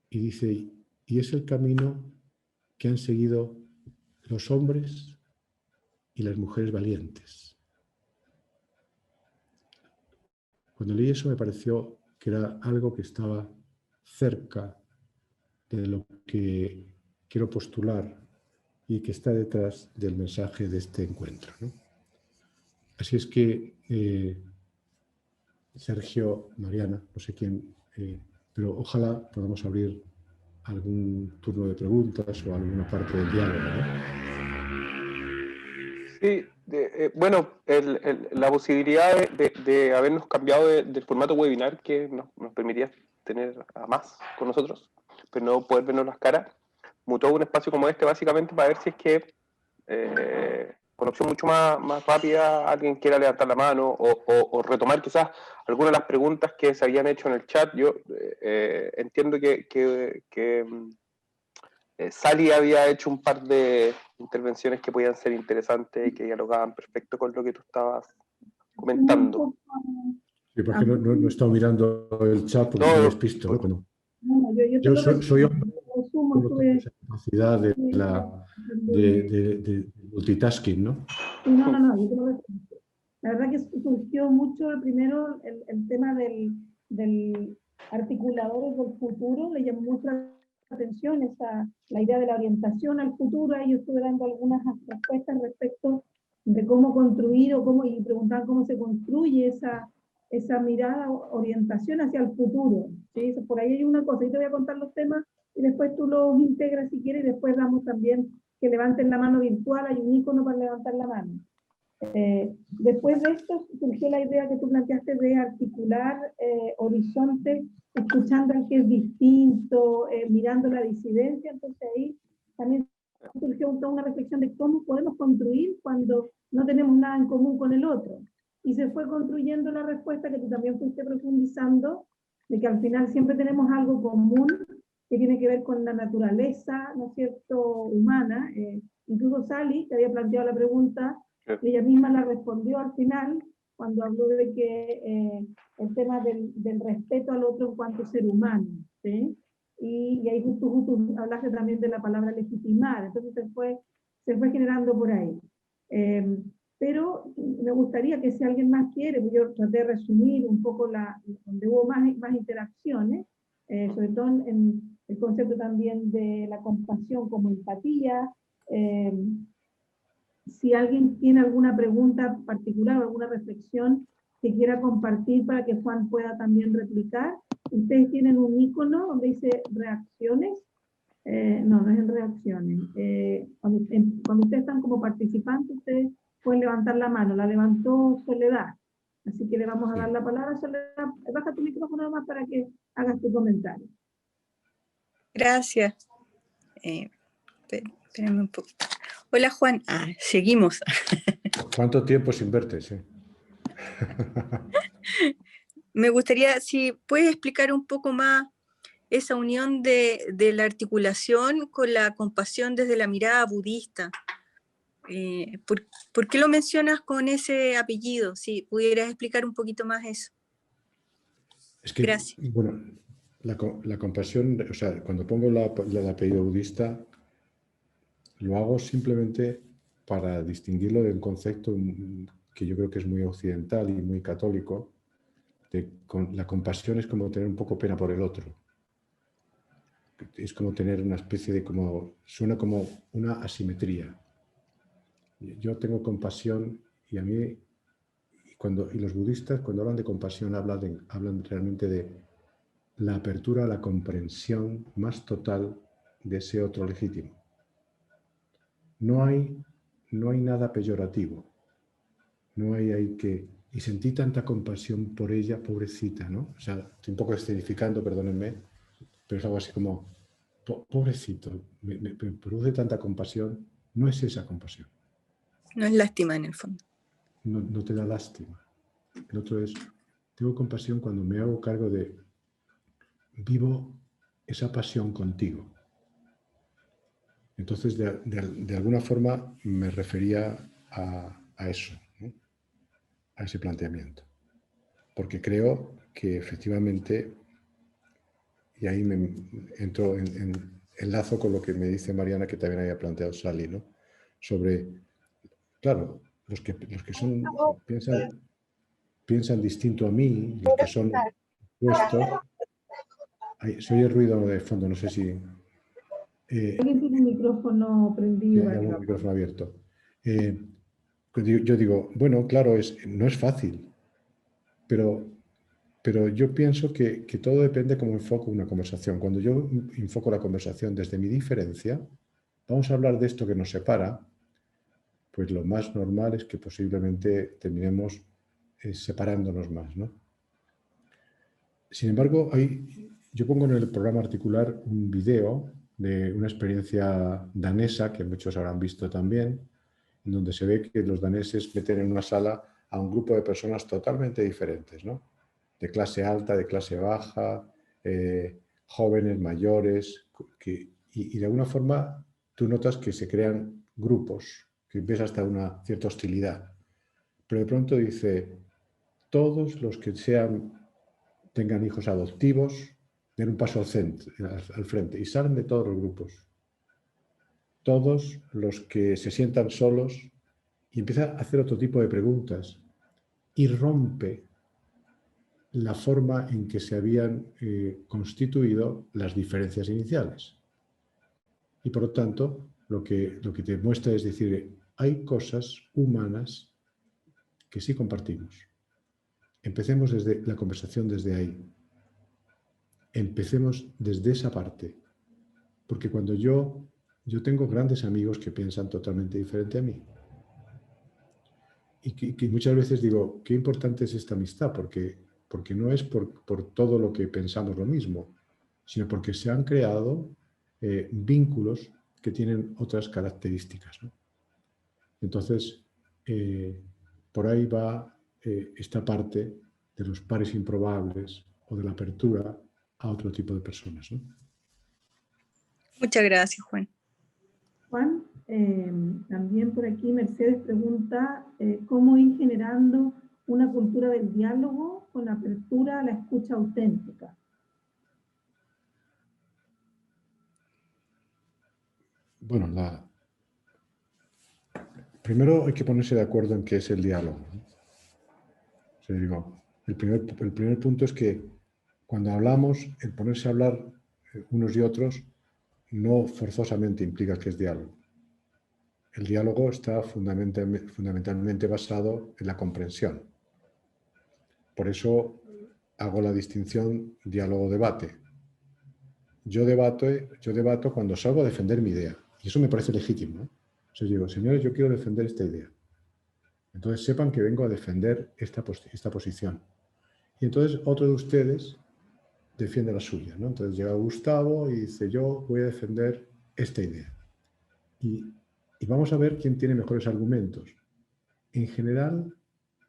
[SPEAKER 1] Y dice, y es el camino que han seguido los hombres y las mujeres valientes. Cuando leí eso me pareció que era algo que estaba cerca de lo que quiero postular y que está detrás del mensaje de este encuentro, ¿no? Así es que, Sergio, Mariana, no sé quién, pero ojalá podamos abrir algún turno de preguntas o alguna parte del diálogo, ¿no?
[SPEAKER 2] Sí, bueno, la posibilidad de habernos cambiado del formato webinar que nos permitía tener a más con nosotros, pero no poder vernos las caras, mutó un espacio como este básicamente para ver si es que con opción mucho más rápida alguien quiera levantar la mano o retomar quizás algunas de las preguntas que se habían hecho en el chat. Yo entiendo que Sally había hecho un par de intervenciones que podían ser interesantes y que dialogaban perfecto con lo que tú estabas comentando.
[SPEAKER 1] Sí, porque no he estado mirando el chat porque me despisto, ¿no? Cuando yo soy hombre con esa capacidad de multitasking, ¿no?
[SPEAKER 3] No, yo te lo resumo. La verdad que surgió mucho primero el tema del articuladores del futuro, le llamó mucho la atención la idea de la orientación al futuro. Ahí yo estuve dando algunas respuestas respecto de cómo construir y preguntaban cómo se construye esa mirada, orientación hacia el futuro, ¿sí? Por ahí hay una cosa, yo te voy a contar los temas y después tú los integras si quieres y después damos también que levanten la mano virtual, hay un icono para levantar la mano. Después de esto surgió la idea que tú planteaste de articular horizontes, escuchando al que es distinto, mirando la disidencia. Entonces ahí también surgió toda una reflexión de cómo podemos construir cuando no tenemos nada en común con el otro. Y se fue construyendo la respuesta que tú también fuiste profundizando, de que al final siempre tenemos algo común que tiene que ver con la naturaleza, ¿no es cierto?, humana. Incluso Sally, que había planteado la pregunta, ella misma la respondió al final, cuando habló de que el tema del respeto al otro en cuanto ser humano, ¿sí? Y ahí justo hablaste también de la palabra legitimar, entonces se fue generando por ahí. Pero me gustaría que si alguien más quiere, yo traté de resumir un poco donde hubo más interacciones, sobre todo en el concepto también de la compasión como empatía. Si alguien tiene alguna pregunta particular o alguna reflexión que quiera compartir para que Juan pueda también replicar. Ustedes tienen un icono donde dice reacciones. No es en reacciones. Cuando ustedes están como participantes, ustedes pueden levantar la mano. La levantó Soledad. Así que le vamos a dar la palabra a Soledad. Baja tu micrófono nomás para que hagas tu comentario.
[SPEAKER 4] Gracias. Espérame un poco. Hola, Juan. Seguimos.
[SPEAKER 1] ¿Cuánto tiempo sin verte? Sí.
[SPEAKER 4] Me gustaría, si puedes explicar un poco más esa unión de la articulación con la compasión desde la mirada budista. ¿Por qué lo mencionas con ese apellido? Si pudieras explicar un poquito más eso.
[SPEAKER 1] Es que, gracias. Bueno, la compasión, o sea, cuando pongo el apellido budista, lo hago simplemente para distinguirlo de un concepto que yo creo que es muy occidental y muy católico, la compasión es como tener un poco pena por el otro. Es como tener una especie de, suena como una asimetría. Yo tengo compasión y a mí, y los budistas cuando hablan de compasión hablan realmente de la apertura a la comprensión más total de ese otro legítimo. No hay nada peyorativo. No hay que... Y sentí tanta compasión por ella, pobrecita, ¿no? O sea, estoy un poco escenificando, perdónenme, pero es algo así como, pobrecito, me produce tanta compasión. No es esa compasión.
[SPEAKER 4] No es lástima en el fondo.
[SPEAKER 1] No te da lástima. El otro es, tengo compasión cuando me hago cargo de, vivo esa pasión contigo. Entonces, de alguna forma me refería a eso, ¿no? A ese planteamiento. Porque creo que efectivamente, y ahí me entro enlazo con lo que me dice Mariana, que también había planteado Sally, ¿no? Sobre, claro, los que piensan distinto a mí, los que son opuestos. Se oye ruido de fondo, no sé si...
[SPEAKER 3] Alguien tiene un micrófono prendido.
[SPEAKER 1] hay algún micrófono abierto. Yo digo, bueno, claro, no es fácil, pero yo pienso que todo depende cómo enfoco una conversación. Cuando yo enfoco la conversación desde mi diferencia, vamos a hablar de esto que nos separa, pues lo más normal es que posiblemente terminemos separándonos más, ¿no? Sin embargo, yo pongo en el programa Articular un video de una experiencia danesa, que muchos habrán visto también, en donde se ve que los daneses meten en una sala a un grupo de personas totalmente diferentes, ¿no? De clase alta, de clase baja, jóvenes, mayores, y de alguna forma tú notas que se crean grupos, que ves hasta una cierta hostilidad. Pero de pronto dice, todos los que tengan hijos adoptivos, den un paso al frente y salen de todos los grupos. Todos los que se sientan solos, y empieza a hacer otro tipo de preguntas y rompe la forma en que se habían constituido las diferencias iniciales. Y por lo tanto, lo que te muestra es decir, hay cosas humanas que sí compartimos. Empecemos desde la conversación desde ahí. Empecemos desde esa parte. Porque cuando yo tengo grandes amigos que piensan totalmente diferente a mí. Y que muchas veces digo, qué importante es esta amistad, porque no es por todo lo que pensamos lo mismo, sino porque se han creado vínculos que tienen otras características, ¿no? Entonces, por ahí va esta parte de los pares improbables o de la apertura a otro tipo de personas, ¿no?
[SPEAKER 4] Muchas gracias, Juan.
[SPEAKER 3] Juan, también por aquí Mercedes pregunta cómo ir generando una cultura del diálogo con apertura a la escucha auténtica.
[SPEAKER 1] Bueno, primero hay que ponerse de acuerdo en qué es el diálogo, ¿no? O sea, digo, el primer punto es que cuando hablamos, el ponerse a hablar unos y otros no forzosamente implica que es diálogo. El diálogo está fundamentalmente basado en la comprensión. Por eso hago la distinción diálogo-debate. Yo debato cuando salgo a defender mi idea. Y eso me parece legítimo, ¿no? O sea, digo, señores, yo quiero defender esta idea. Entonces sepan que vengo a defender esta posición. Y entonces otro de ustedes defiende la suya, ¿no? Entonces llega Gustavo y dice, yo voy a defender esta idea. Y vamos a ver quién tiene mejores argumentos. En general,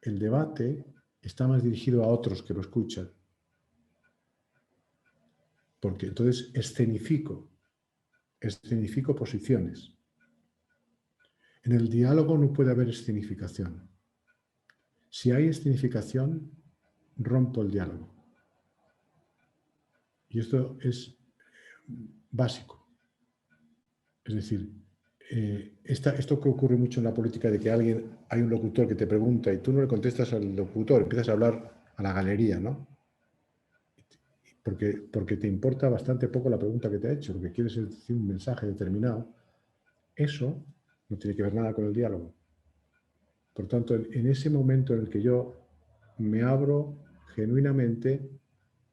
[SPEAKER 1] el debate está más dirigido a otros que lo escuchan. Porque entonces escenifico posiciones. En el diálogo no puede haber escenificación. Si hay escenificación, rompo el diálogo. Y esto es básico. Es decir, esto que ocurre mucho en la política de que hay un locutor que te pregunta y tú no le contestas al locutor, empiezas a hablar a la galería, ¿no? Porque te importa bastante poco la pregunta que te ha hecho, lo que quieres es decir un mensaje determinado. Eso no tiene que ver nada con el diálogo. Por tanto, en ese momento en el que yo me abro genuinamente,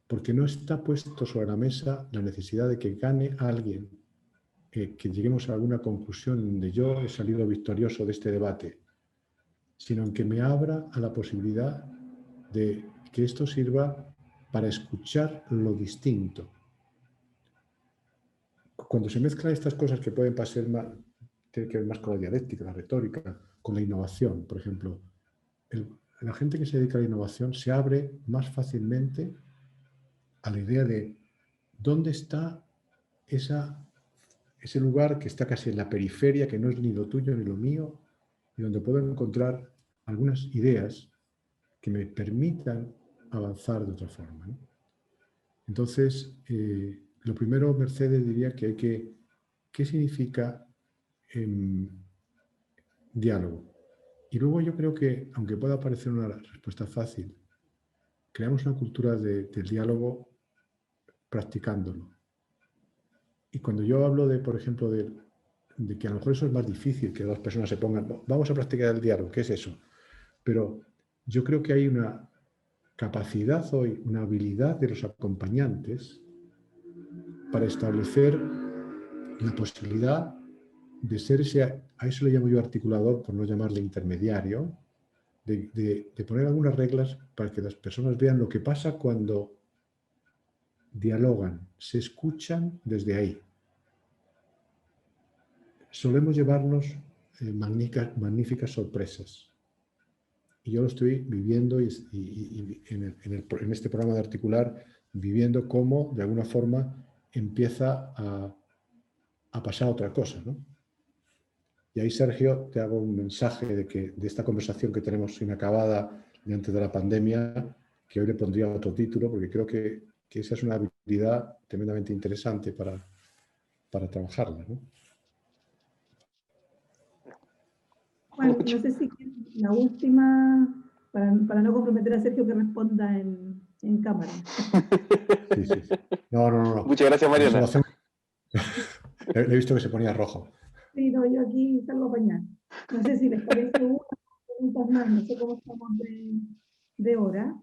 [SPEAKER 1] porque no está puesto sobre la mesa la necesidad de que gane alguien, que lleguemos a alguna conclusión donde yo he salido victorioso de este debate, sino en que me abra a la posibilidad de que esto sirva para escuchar lo distinto. Cuando se mezclan estas cosas que pueden pasar más, tiene que ver más con la dialéctica, la retórica, con la innovación, por ejemplo, la gente que se dedica a la innovación se abre más fácilmente a la idea de dónde está ese lugar que está casi en la periferia, que no es ni lo tuyo ni lo mío, y donde puedo encontrar algunas ideas que me permitan avanzar de otra forma, ¿no? Entonces, lo primero, Mercedes, diría que ¿qué significa diálogo? Y luego yo creo que, aunque pueda parecer una respuesta fácil, creamos una cultura del diálogo practicándolo. Y cuando yo hablo de, por ejemplo, de que a lo mejor eso es más difícil, que dos personas se pongan, vamos a practicar el diálogo, ¿qué es eso? Pero yo creo que hay una capacidad hoy, una habilidad de los acompañantes para establecer la posibilidad de ser ese, a eso le llamo yo articulador, por no llamarle intermediario, de poner algunas reglas para que las personas vean lo que pasa cuando dialogan, se escuchan desde ahí. Solemos llevarnos magníficas sorpresas. Y yo lo estoy viviendo y en este programa de Articular, viviendo cómo, de alguna forma, empieza a pasar otra cosa, ¿no? Y ahí, Sergio, te hago un mensaje de esta conversación que tenemos inacabada de antes de la pandemia, que hoy le pondría otro título, porque creo que esa es una habilidad tremendamente interesante para trabajarla, ¿no?
[SPEAKER 3] Bueno, no sé si la última, para no comprometer a Sergio que responda en cámara.
[SPEAKER 1] Sí. No.
[SPEAKER 2] Muchas gracias, Mariana.
[SPEAKER 1] Le he visto que se ponía rojo.
[SPEAKER 3] Sí, no, yo aquí salgo a bañar. No sé si les parece una preguntas más, no sé cómo estamos de hora.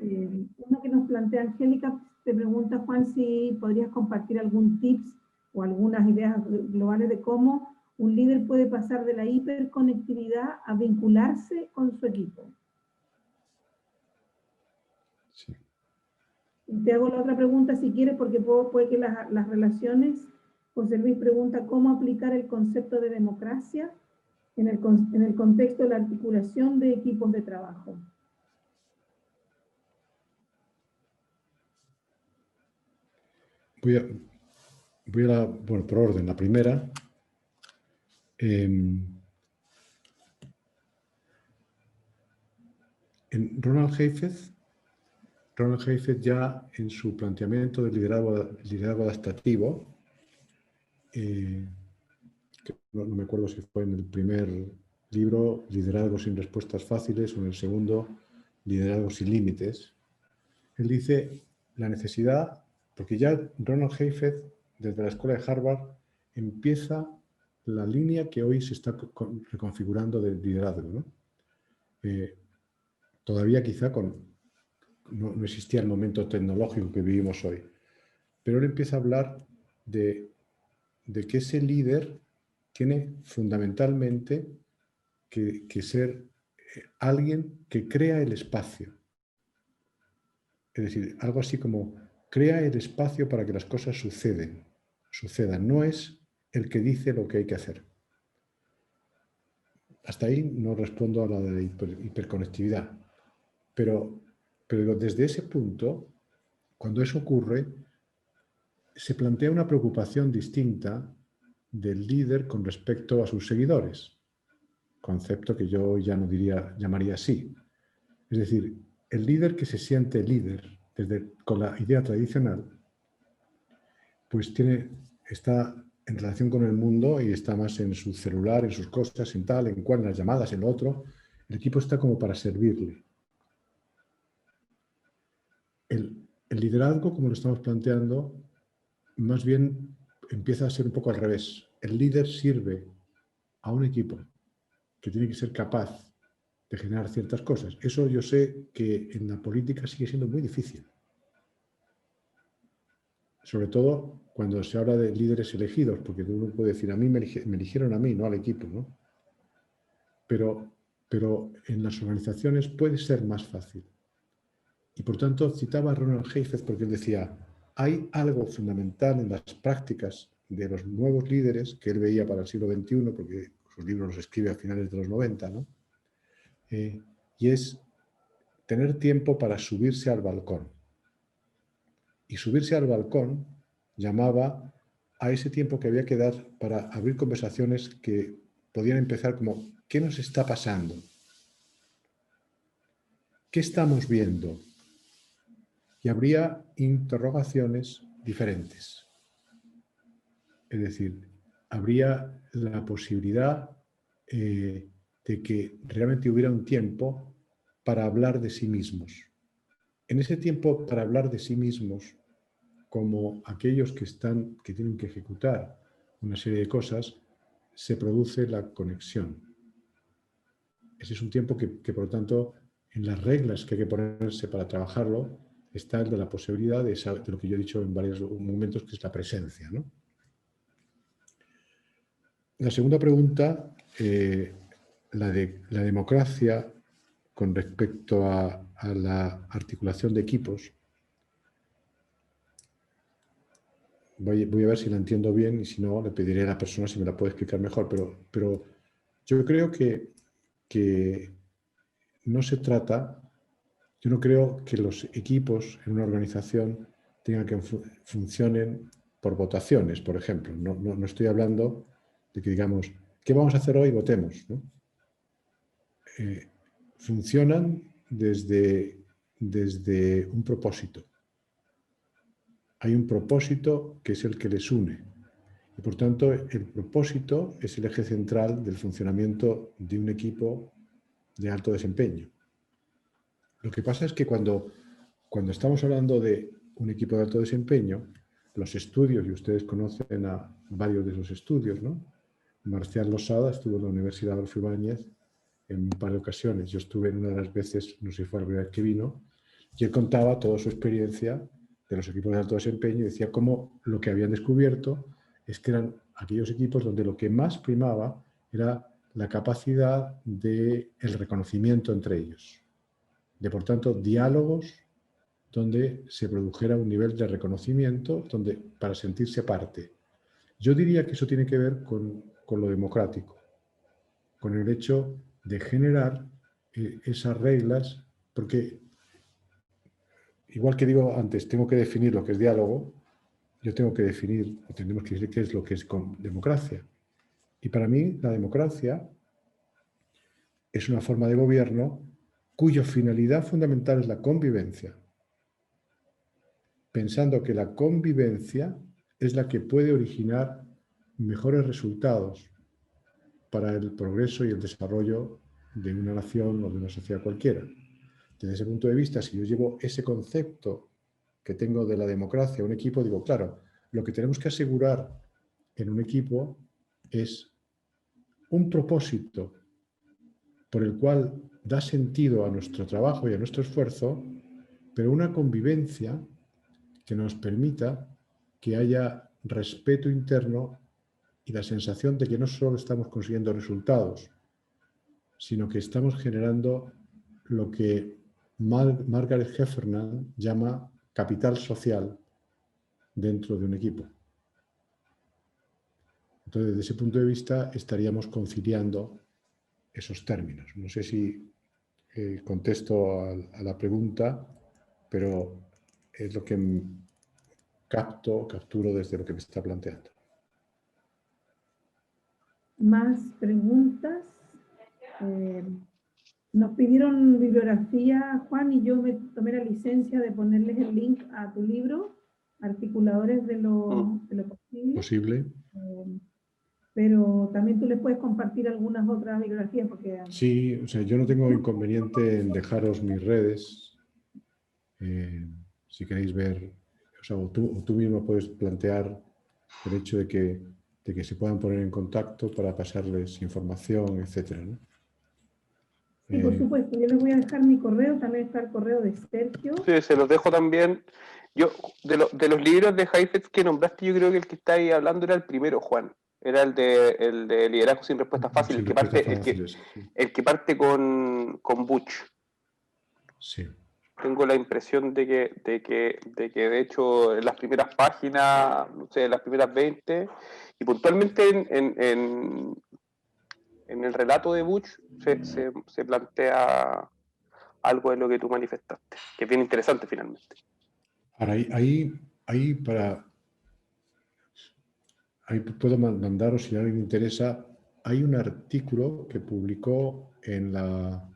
[SPEAKER 3] Uno que nos plantea Angélica, te pregunta, Juan, si podrías compartir algún tips o algunas ideas globales de cómo un líder puede pasar de la hiperconectividad a vincularse con su equipo.
[SPEAKER 1] Sí.
[SPEAKER 3] Te hago la otra pregunta si quieres, porque puede que las relaciones, José Luis pregunta cómo aplicar el concepto de democracia en el contexto de la articulación de equipos de trabajo.
[SPEAKER 1] Voy a bueno, por orden. La primera, en Ronald Heifetz ya en su planteamiento del liderazgo adaptativo, que no me acuerdo si fue en el primer libro, Liderazgo sin respuestas fáciles, o en el segundo, Liderazgo sin límites, él dice la necesidad, porque ya Ronald Heifetz, desde la escuela de Harvard, empieza la línea que hoy se está reconfigurando del liderazgo, ¿no? Todavía quizá no existía el momento tecnológico que vivimos hoy, pero él empieza a hablar de que ese líder tiene fundamentalmente que ser alguien que crea el espacio. Es decir, algo así como crea el espacio para que las cosas sucedan. No es el que dice lo que hay que hacer. Hasta ahí no respondo a la de la hiperconectividad. Pero desde ese punto, cuando eso ocurre, se plantea una preocupación distinta del líder con respecto a sus seguidores. Concepto que yo ya no llamaría así. Es decir, el líder que se siente líder con la idea tradicional, pues está en relación con el mundo y está más en su celular, en sus cosas, en tal, en cual, en las llamadas, en lo otro. El equipo está como para servirle. El liderazgo, como lo estamos planteando, más bien empieza a ser un poco al revés. El líder sirve a un equipo que tiene que ser capaz de generar ciertas cosas. Eso yo sé que en la política sigue siendo muy difícil. Sobre todo cuando se habla de líderes elegidos, porque uno puede decir, a mí me eligieron a mí, no al equipo, ¿no? Pero en las organizaciones puede ser más fácil. Y por tanto citaba a Ronald Heifetz porque él decía, hay algo fundamental en las prácticas de los nuevos líderes que él veía para el siglo XXI, porque sus libros los escribe a finales de los 90, ¿no? Y es tener tiempo para subirse al balcón. Y subirse al balcón llamaba a ese tiempo que había que dar para abrir conversaciones que podían empezar como, ¿qué nos está pasando? ¿Qué estamos viendo? Y habría interrogaciones diferentes. Es decir, habría la posibilidad de que realmente hubiera un tiempo para hablar de sí mismos. En ese tiempo para hablar de sí mismos, como aquellos que tienen que ejecutar una serie de cosas, se produce la conexión. Ese es un tiempo que por lo tanto, en las reglas que hay que ponerse para trabajarlo, está el de la posibilidad de lo que yo he dicho en varios momentos, que es la presencia, ¿no? La segunda pregunta, la de la democracia con respecto a la articulación de equipos. Voy a ver si la entiendo bien y si no, le pediré a la persona si me la puede explicar mejor. Pero yo creo que no se trata, yo no creo que los equipos en una organización tengan que funcionen por votaciones, por ejemplo. No estoy hablando de que digamos, ¿qué vamos a hacer hoy? Votemos, ¿no? Funcionan desde un propósito. Hay un propósito que es el que les une. Y por tanto, el propósito es el eje central del funcionamiento de un equipo de alto desempeño. Lo que pasa es que cuando estamos hablando de un equipo de alto desempeño, los estudios, y ustedes conocen a varios de esos estudios, ¿no? Marcial Losada estuvo en la Universidad Adolfo Ibáñez en un par de ocasiones. Yo estuve en una de las veces, no sé si fue la primera vez que vino, y él contaba toda su experiencia de los equipos de alto desempeño y decía cómo lo que habían descubierto es que eran aquellos equipos donde lo que más primaba era la capacidad del reconocimiento entre ellos. De, por tanto, diálogos donde se produjera un nivel de reconocimiento para sentirse parte. Yo diría que eso tiene que ver con lo democrático, con el hecho de generar esas reglas, porque igual que digo antes, tengo que definir lo que es diálogo, yo tengo que definir, o tenemos que decir qué es lo que es democracia. Y para mí la democracia es una forma de gobierno cuya finalidad fundamental es la convivencia, pensando que la convivencia es la que puede originar mejores resultados para el progreso y el desarrollo de una nación o de una sociedad cualquiera. Desde ese punto de vista, si yo llevo ese concepto que tengo de la democracia a un equipo, digo, claro, lo que tenemos que asegurar en un equipo es un propósito por el cual da sentido a nuestro trabajo y a nuestro esfuerzo, pero una convivencia que nos permita que haya respeto interno y la sensación de que no solo estamos consiguiendo resultados, sino que estamos generando lo que Margaret Heffernan llama capital social dentro de un equipo. Entonces, desde ese punto de vista, estaríamos conciliando esos términos. No sé si contesto a la pregunta, pero es lo que capturo desde lo que me está planteando.
[SPEAKER 3] Más preguntas. Nos pidieron bibliografía, Juan, y yo me tomé la licencia de ponerles el link a tu libro articuladores de lo posible.
[SPEAKER 1] Posible.
[SPEAKER 3] Pero también tú les puedes compartir algunas otras bibliografías porque...
[SPEAKER 1] Sí, o sea, yo no tengo inconveniente en dejaros mis redes. Si queréis ver, o sea, o tú mismo puedes plantear el hecho de que se puedan poner en contacto para pasarles información, etcétera, ¿no?
[SPEAKER 3] Sí, por supuesto. Yo les voy a dejar mi correo, también está el correo de Sergio.
[SPEAKER 2] Sí, se los dejo también. Yo, de los libros de Heifetz que nombraste, yo creo que el que está ahí hablando era el primero, Juan. Era el de Liderazgo sin respuesta fácil,
[SPEAKER 1] Sin
[SPEAKER 2] el que parte con Butch.
[SPEAKER 1] Sí.
[SPEAKER 2] Tengo la impresión de que de hecho en las primeras páginas, no sé, en las primeras 20, y puntualmente en el relato de Butch se plantea algo de lo que tú manifestaste, que es bien interesante finalmente.
[SPEAKER 1] Ahora, ahí puedo mandaros, si a alguien le interesa, hay un artículo que publicó en la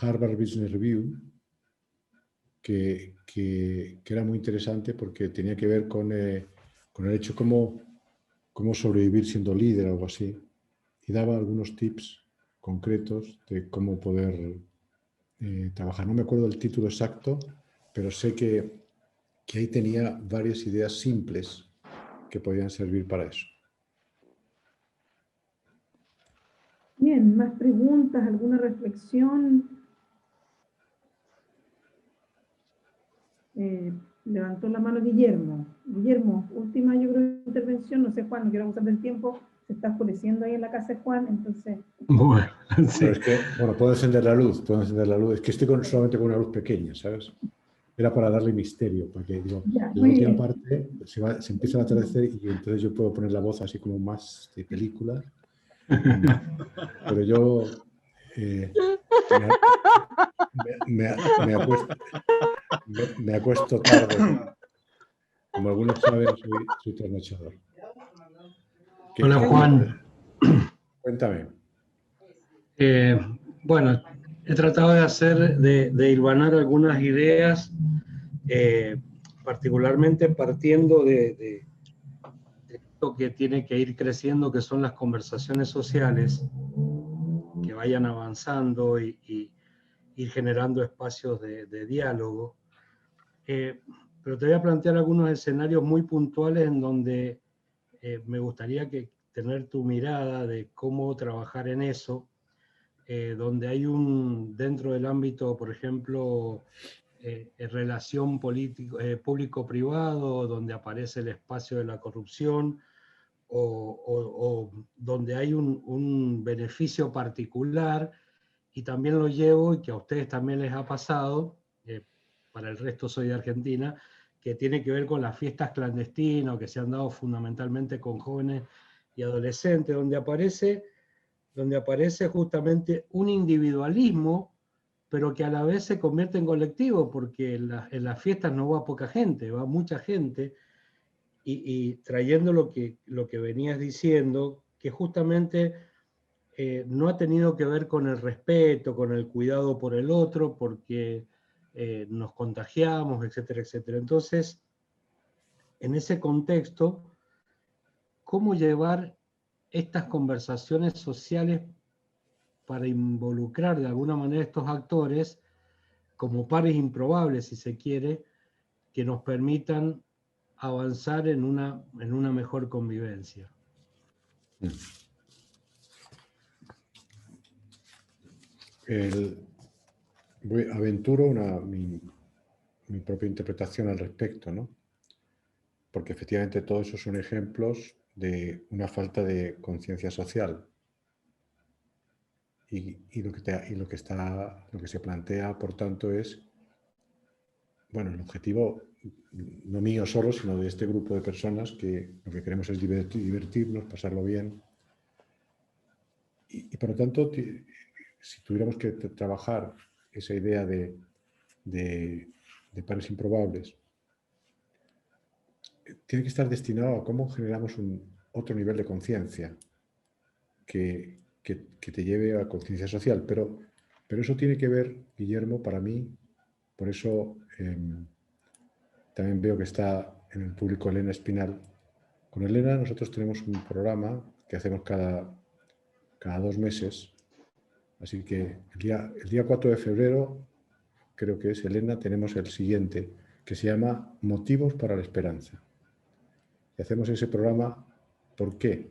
[SPEAKER 1] Harvard Business Review que era muy interesante porque tenía que ver con el hecho cómo sobrevivir siendo líder o algo así, y daba algunos tips concretos de cómo poder trabajar. No me acuerdo del título exacto, pero sé que ahí tenía varias ideas simples que podían servir para eso.
[SPEAKER 3] Bien, ¿más preguntas? ¿Alguna reflexión? Levantó la mano Guillermo. Guillermo, última yo creo intervención, no sé Juan, no quiero abusar del tiempo, se está oscureciendo ahí en la casa de Juan, entonces...
[SPEAKER 5] Bueno, sí.
[SPEAKER 1] Pero es que, bueno, puedo encender la luz, es que estoy solamente con una luz pequeña, ¿sabes? Era para darle misterio, porque digo,
[SPEAKER 3] Ya,
[SPEAKER 1] la
[SPEAKER 3] muy
[SPEAKER 1] última
[SPEAKER 3] bien.
[SPEAKER 1] parte se empieza a atardecer y entonces yo puedo poner la voz así como más de película. Pero yo me acuesto tarde. Como algunos saben, soy trasnochador.
[SPEAKER 5] Hola, Juan.
[SPEAKER 1] Cuéntame.
[SPEAKER 5] Bueno, he tratado de hilvanar algunas ideas, particularmente partiendo de esto que tiene que ir creciendo, que son las conversaciones sociales, que vayan avanzando y ir generando espacios de diálogo. Pero te voy a plantear algunos escenarios muy puntuales en donde me gustaría tener tu mirada de cómo trabajar en eso, donde hay dentro del ámbito, por ejemplo, relación público-privado, donde aparece el espacio de la corrupción, o donde hay un beneficio particular, y también lo llevo, y que a ustedes también les ha pasado, para el resto soy de Argentina, que tiene que ver con las fiestas clandestinas, que se han dado fundamentalmente con jóvenes y adolescentes, donde aparece justamente un individualismo, pero que a la vez se convierte en colectivo, porque en las fiestas no va poca gente, va mucha gente, y trayendo lo que venías diciendo, que justamente no ha tenido que ver con el respeto, con el cuidado por el otro, porque nos contagiamos, etcétera, etcétera. Entonces, en ese contexto, ¿cómo llevar estas conversaciones sociales para involucrar de alguna manera a estos actores como pares improbables, si se quiere, que nos permitan avanzar en una mejor convivencia?
[SPEAKER 1] Aventuro mi propia interpretación al respecto, ¿no? Porque efectivamente todos esos son ejemplos de una falta de conciencia social. Y lo que se plantea, por tanto, es, bueno, el objetivo no mío solo, sino de este grupo de personas que lo que queremos es divertirnos, pasarlo bien. Y por lo tanto, si tuviéramos que trabajar esa idea de pares improbables, tiene que estar destinado a cómo generamos otro nivel de conciencia que te lleve a conciencia social. Pero eso tiene que ver, Guillermo, para mí, por eso también veo que está en el público Elena Espinal. Con Elena nosotros tenemos un programa que hacemos cada 2 meses. Así que el día 4 de febrero, creo que es, Elena, tenemos el siguiente, que se llama Motivos para la Esperanza. Y hacemos ese programa, ¿por qué?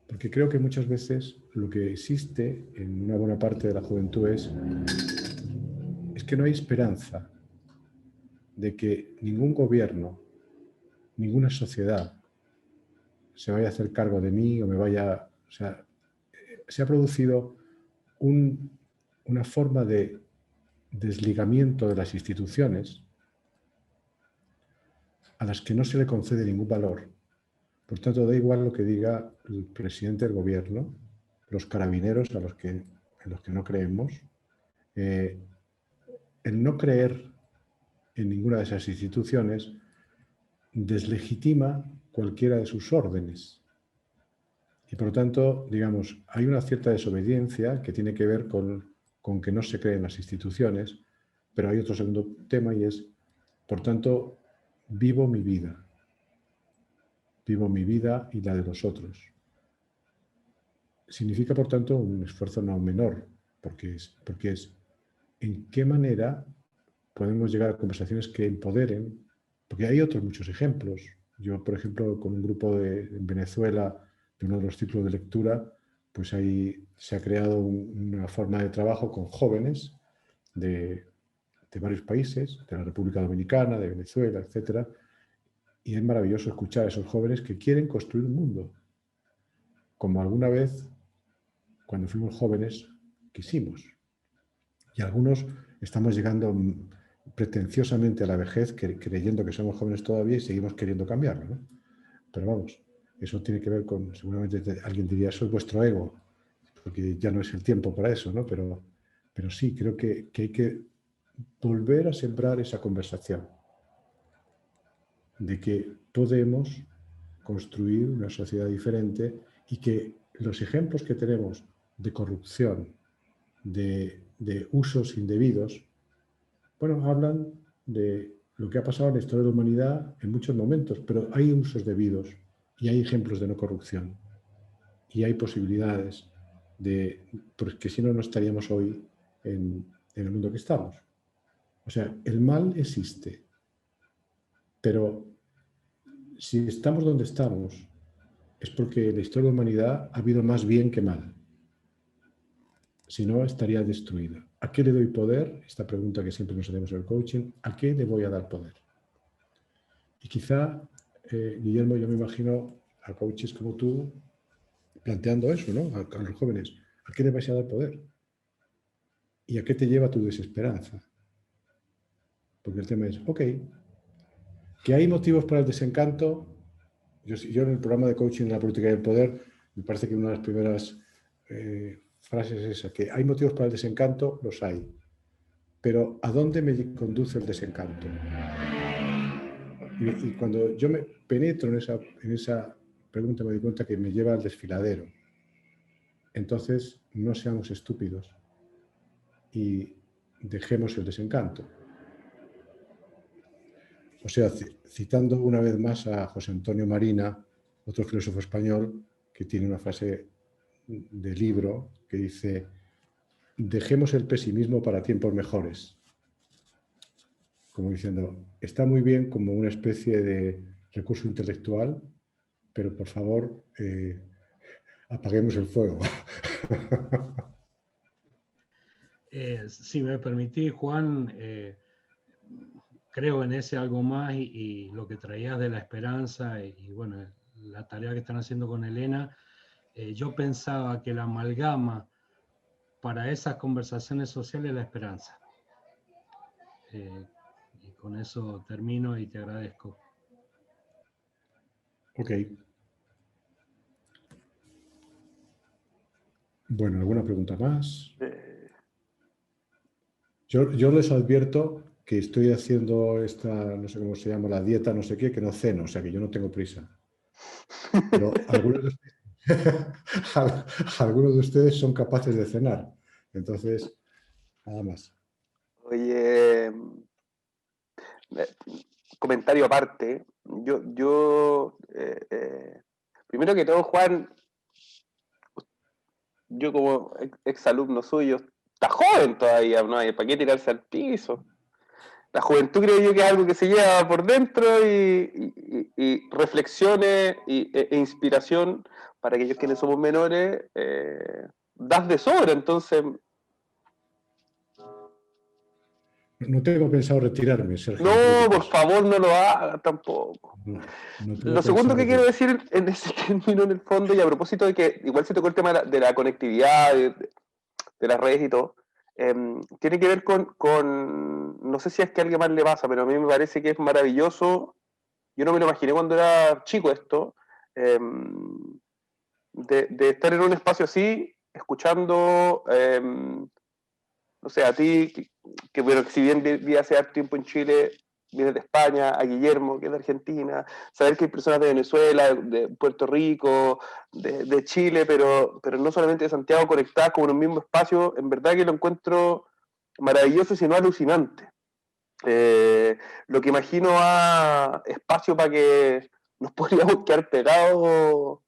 [SPEAKER 1] Porque creo que muchas veces lo que existe en una buena parte de la juventud es que no hay esperanza de que ningún gobierno, ninguna sociedad se vaya a hacer cargo de mí o me vaya... O sea, se ha producido una forma de desligamiento de las instituciones a las que no se le concede ningún valor. Por tanto, da igual lo que diga el presidente del gobierno, los carabineros en los que no creemos. El no creer en ninguna de esas instituciones deslegitima cualquiera de sus órdenes. Y por lo tanto, digamos, hay una cierta desobediencia que tiene que ver con que no se creen las instituciones, pero hay otro segundo tema y es, por tanto, vivo mi vida. Vivo mi vida y la de los otros. Significa, por tanto, un esfuerzo no menor, porque es en qué manera podemos llegar a conversaciones que empoderen, porque hay otros muchos ejemplos. Yo, por ejemplo, con un grupo en Venezuela, de uno de los ciclos de lectura, pues ahí se ha creado una forma de trabajo con jóvenes de varios países, de la República Dominicana, de Venezuela, etc. Y es maravilloso escuchar a esos jóvenes que quieren construir un mundo, como alguna vez, cuando fuimos jóvenes, quisimos. Y algunos estamos llegando pretenciosamente a la vejez creyendo que somos jóvenes todavía y seguimos queriendo cambiarlo, ¿no? Pero vamos, eso tiene que ver con, seguramente alguien diría, eso es vuestro ego, porque ya no es el tiempo para eso, ¿no? Pero sí, creo que hay que volver a sembrar esa conversación de que podemos construir una sociedad diferente y que los ejemplos que tenemos de corrupción, de usos indebidos, bueno, hablan de lo que ha pasado en la historia de la humanidad en muchos momentos, pero hay usos debidos y hay ejemplos de no corrupción y hay posibilidades porque si no, no estaríamos hoy en el mundo que estamos. O sea, el mal existe, pero si estamos donde estamos es porque en la historia de la humanidad ha habido más bien que mal. Si no, estaría destruida. ¿A qué le doy poder? Esta pregunta que siempre nos hacemos en el coaching. ¿A qué le voy a dar poder? Y quizá, Guillermo, yo me imagino a coaches como tú planteando eso, ¿no? A los jóvenes. ¿A qué le vais a dar poder? ¿Y a qué te lleva tu desesperanza? Porque el tema es, ok, que hay motivos para el desencanto. Yo en el programa de coaching de la política del poder, me parece que una de las primeras frases es esa, que hay motivos para el desencanto, los hay. Pero ¿a dónde me conduce el desencanto? Y cuando yo me penetro en esa pregunta, me doy cuenta que me lleva al desfiladero. Entonces, no seamos estúpidos y dejemos el desencanto. O sea, citando una vez más a José Antonio Marina, otro filósofo español, que tiene una frase de libro que dice: dejemos el pesimismo para tiempos mejores. Como diciendo, está muy bien como una especie de recurso intelectual, pero por favor, apaguemos el fuego.
[SPEAKER 5] Si me permitís, Juan, creo en ese algo más y lo que traías de la esperanza y bueno, la tarea que están haciendo con Elena, yo pensaba que la amalgama para esas conversaciones sociales es la esperanza. Y con eso termino y te agradezco.
[SPEAKER 1] Ok. Bueno, ¿alguna pregunta más? Yo les advierto que estoy haciendo esta, no sé cómo se llama, la dieta no sé qué, que no ceno, o sea que yo no tengo prisa. Pero algunos de ustedes son capaces de cenar. Entonces, nada más.
[SPEAKER 2] Oye, comentario aparte. Primero que todo, Juan, yo como exalumno suyo, está joven todavía, ¿no? ¿Para qué tirarse al piso? La juventud creo yo que es algo que se lleva por dentro y reflexiones e inspiración para aquellos quienes somos menores, das de sobra. Entonces,
[SPEAKER 1] No tengo pensado retirarme, Sergio.
[SPEAKER 2] no, por favor, no lo haga tampoco.
[SPEAKER 1] No tengo
[SPEAKER 2] Lo segundo que quiero
[SPEAKER 1] pensado
[SPEAKER 2] decir en ese término, en el fondo, y a propósito de que igual se tocó el tema de la conectividad, de las redes y todo, tiene que ver no sé si es que a alguien más le pasa, pero a mí me parece que es maravilloso. Yo no me lo imaginé cuando era chico esto, de estar en un espacio así, escuchando, no sé, a ti, bueno, que si bien viví hace harto tiempo en Chile, vienes de España, a Guillermo, que es de Argentina, saber que hay personas de Venezuela, de Puerto Rico, de Chile, pero no solamente de Santiago, conectadas como en un mismo espacio, en verdad que lo encuentro maravilloso, sino alucinante. Lo que imagino a espacio para que nos podríamos quedar pegados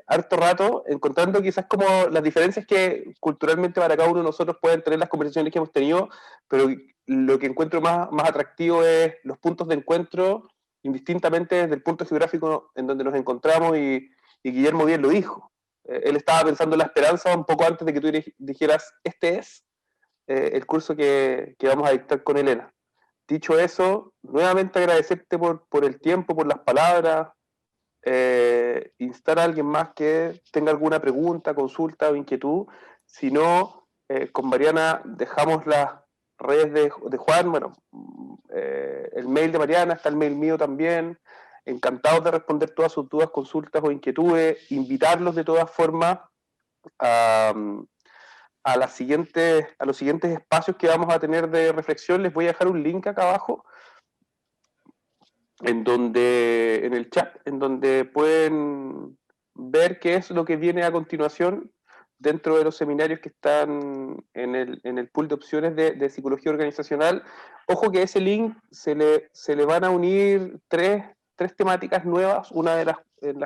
[SPEAKER 2] harto rato, encontrando quizás como las diferencias que culturalmente para cada uno de nosotros pueden tener las conversaciones que hemos tenido, pero lo que encuentro más atractivo es los puntos de encuentro, indistintamente desde el punto geográfico en donde nos encontramos, y Guillermo bien lo dijo. Él estaba pensando en la esperanza un poco antes de que tú dijeras, este es el curso que vamos a dictar con Elena. Dicho eso, nuevamente agradecerte por el tiempo, por las palabras, instar a alguien más que tenga alguna pregunta, consulta o inquietud. Si no, con Mariana dejamos las redes de Juan, bueno, el mail de Mariana, está el mail mío también. Encantados de responder todas sus dudas, consultas o inquietudes. Invitarlos de todas formas a los siguientes espacios que vamos a tener de reflexión. Les voy a dejar un link acá abajo en el chat, en donde pueden ver qué es lo que viene a continuación dentro de los seminarios que están en el pool de opciones de psicología organizacional. Ojo que a ese link se le van a unir tres temáticas nuevas, una de las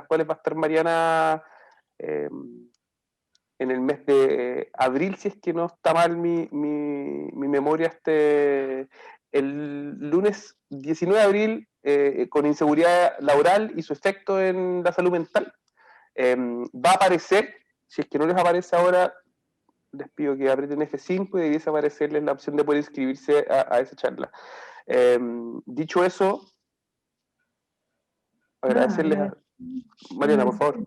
[SPEAKER 2] cuales va a estar Mariana en el mes de abril, si es que no está mal mi memoria, el lunes 19 de abril, con inseguridad laboral y su efecto en la salud mental. Va a aparecer, si es que no les aparece ahora, les pido que aprieten F5 y debiese aparecerles la opción de poder inscribirse a esa charla. Dicho eso, agradecerles a Mariana, por favor.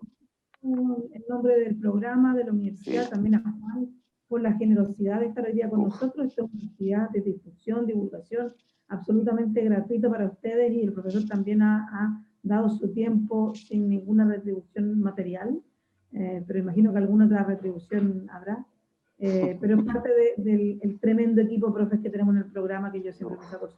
[SPEAKER 3] En nombre del programa de la universidad,
[SPEAKER 2] Sí.
[SPEAKER 3] también a Juan, por la generosidad de estar hoy día con nosotros. Esta es una actividad de difusión, divulgación, absolutamente gratuita para ustedes, y el profesor también ha dado su tiempo sin ninguna retribución material, pero imagino que alguna otra retribución habrá. Pero es parte del tremendo equipo de profes que tenemos en el programa, que yo siempre me saco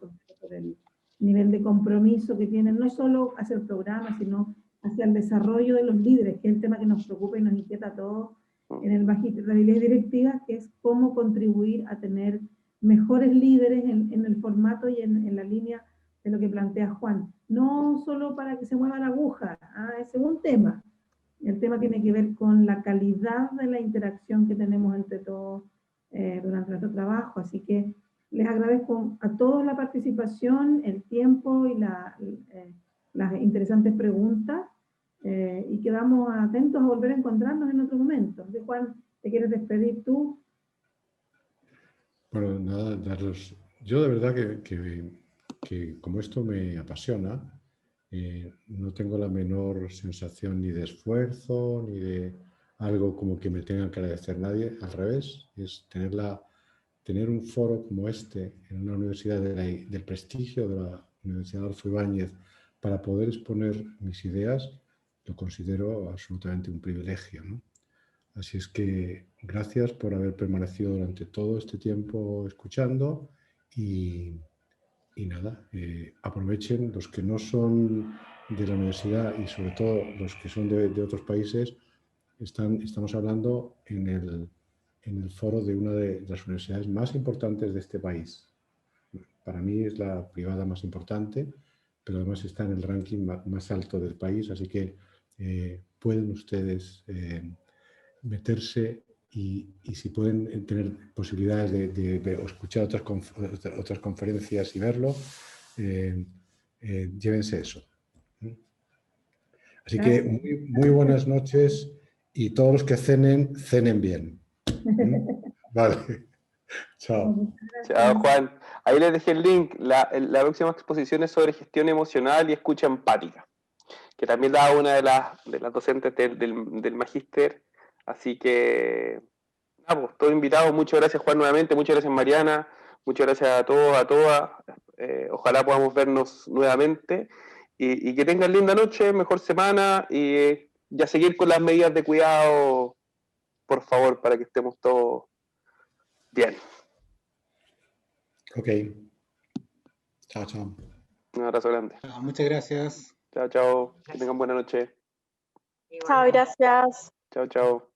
[SPEAKER 3] por el nivel de compromiso que tienen, no solo hacia el programa, sino hacia el desarrollo de los líderes, que es el tema que nos preocupa y nos inquieta a todos en el Magíster de Habilidades Directivas, que es cómo contribuir a tener mejores líderes en el formato y en la línea de lo que plantea Juan. No solo para que se mueva la aguja, ese es un tema. El tema tiene que ver con la calidad de la interacción que tenemos entre todos durante nuestro trabajo. Así que les agradezco a todos la participación, el tiempo y las interesantes preguntas. Y quedamos atentos a volver a encontrarnos en otro momento. ¿De Juan, te quieres despedir tú?
[SPEAKER 1] Bueno, nada, yo de verdad que como esto me apasiona, no tengo la menor sensación ni de esfuerzo, ni de algo como que me tenga que agradecer nadie. Al revés, es tener un foro como este en una universidad del prestigio de la Universidad Adolfo Ibáñez para poder exponer mis ideas, lo considero absolutamente un privilegio, ¿no? Así es que gracias por haber permanecido durante todo este tiempo escuchando y nada, aprovechen los que no son de la universidad y sobre todo los que son de otros países. Estamos hablando en el foro de una de las universidades más importantes de este país. para mí es la privada más importante, pero además está en el ranking más alto del país, así que pueden ustedes meterse y si pueden tener posibilidades de escuchar otras conferencias y verlo, llévense eso. Así que muy buenas noches y todos los que cenen bien. Vale. Chao.
[SPEAKER 2] Chao, Juan. Ahí les dejé el link. La próxima exposición es sobre gestión emocional y escucha empática, que también da una de las docentes del magíster. Así que, pues, todos invitados. Muchas gracias, Juan, nuevamente. Muchas gracias, Mariana. Muchas gracias a todos, a todas. Ojalá podamos vernos nuevamente. Y que tengan linda noche, mejor semana. Y ya seguir con las medidas de cuidado, por favor, para que estemos todos bien.
[SPEAKER 1] Ok. Chao, chao.
[SPEAKER 2] Un abrazo grande.
[SPEAKER 6] Muchas gracias.
[SPEAKER 2] Chao, chao. Que tengan buena noche.
[SPEAKER 7] Chao, gracias.
[SPEAKER 2] Chao, chao.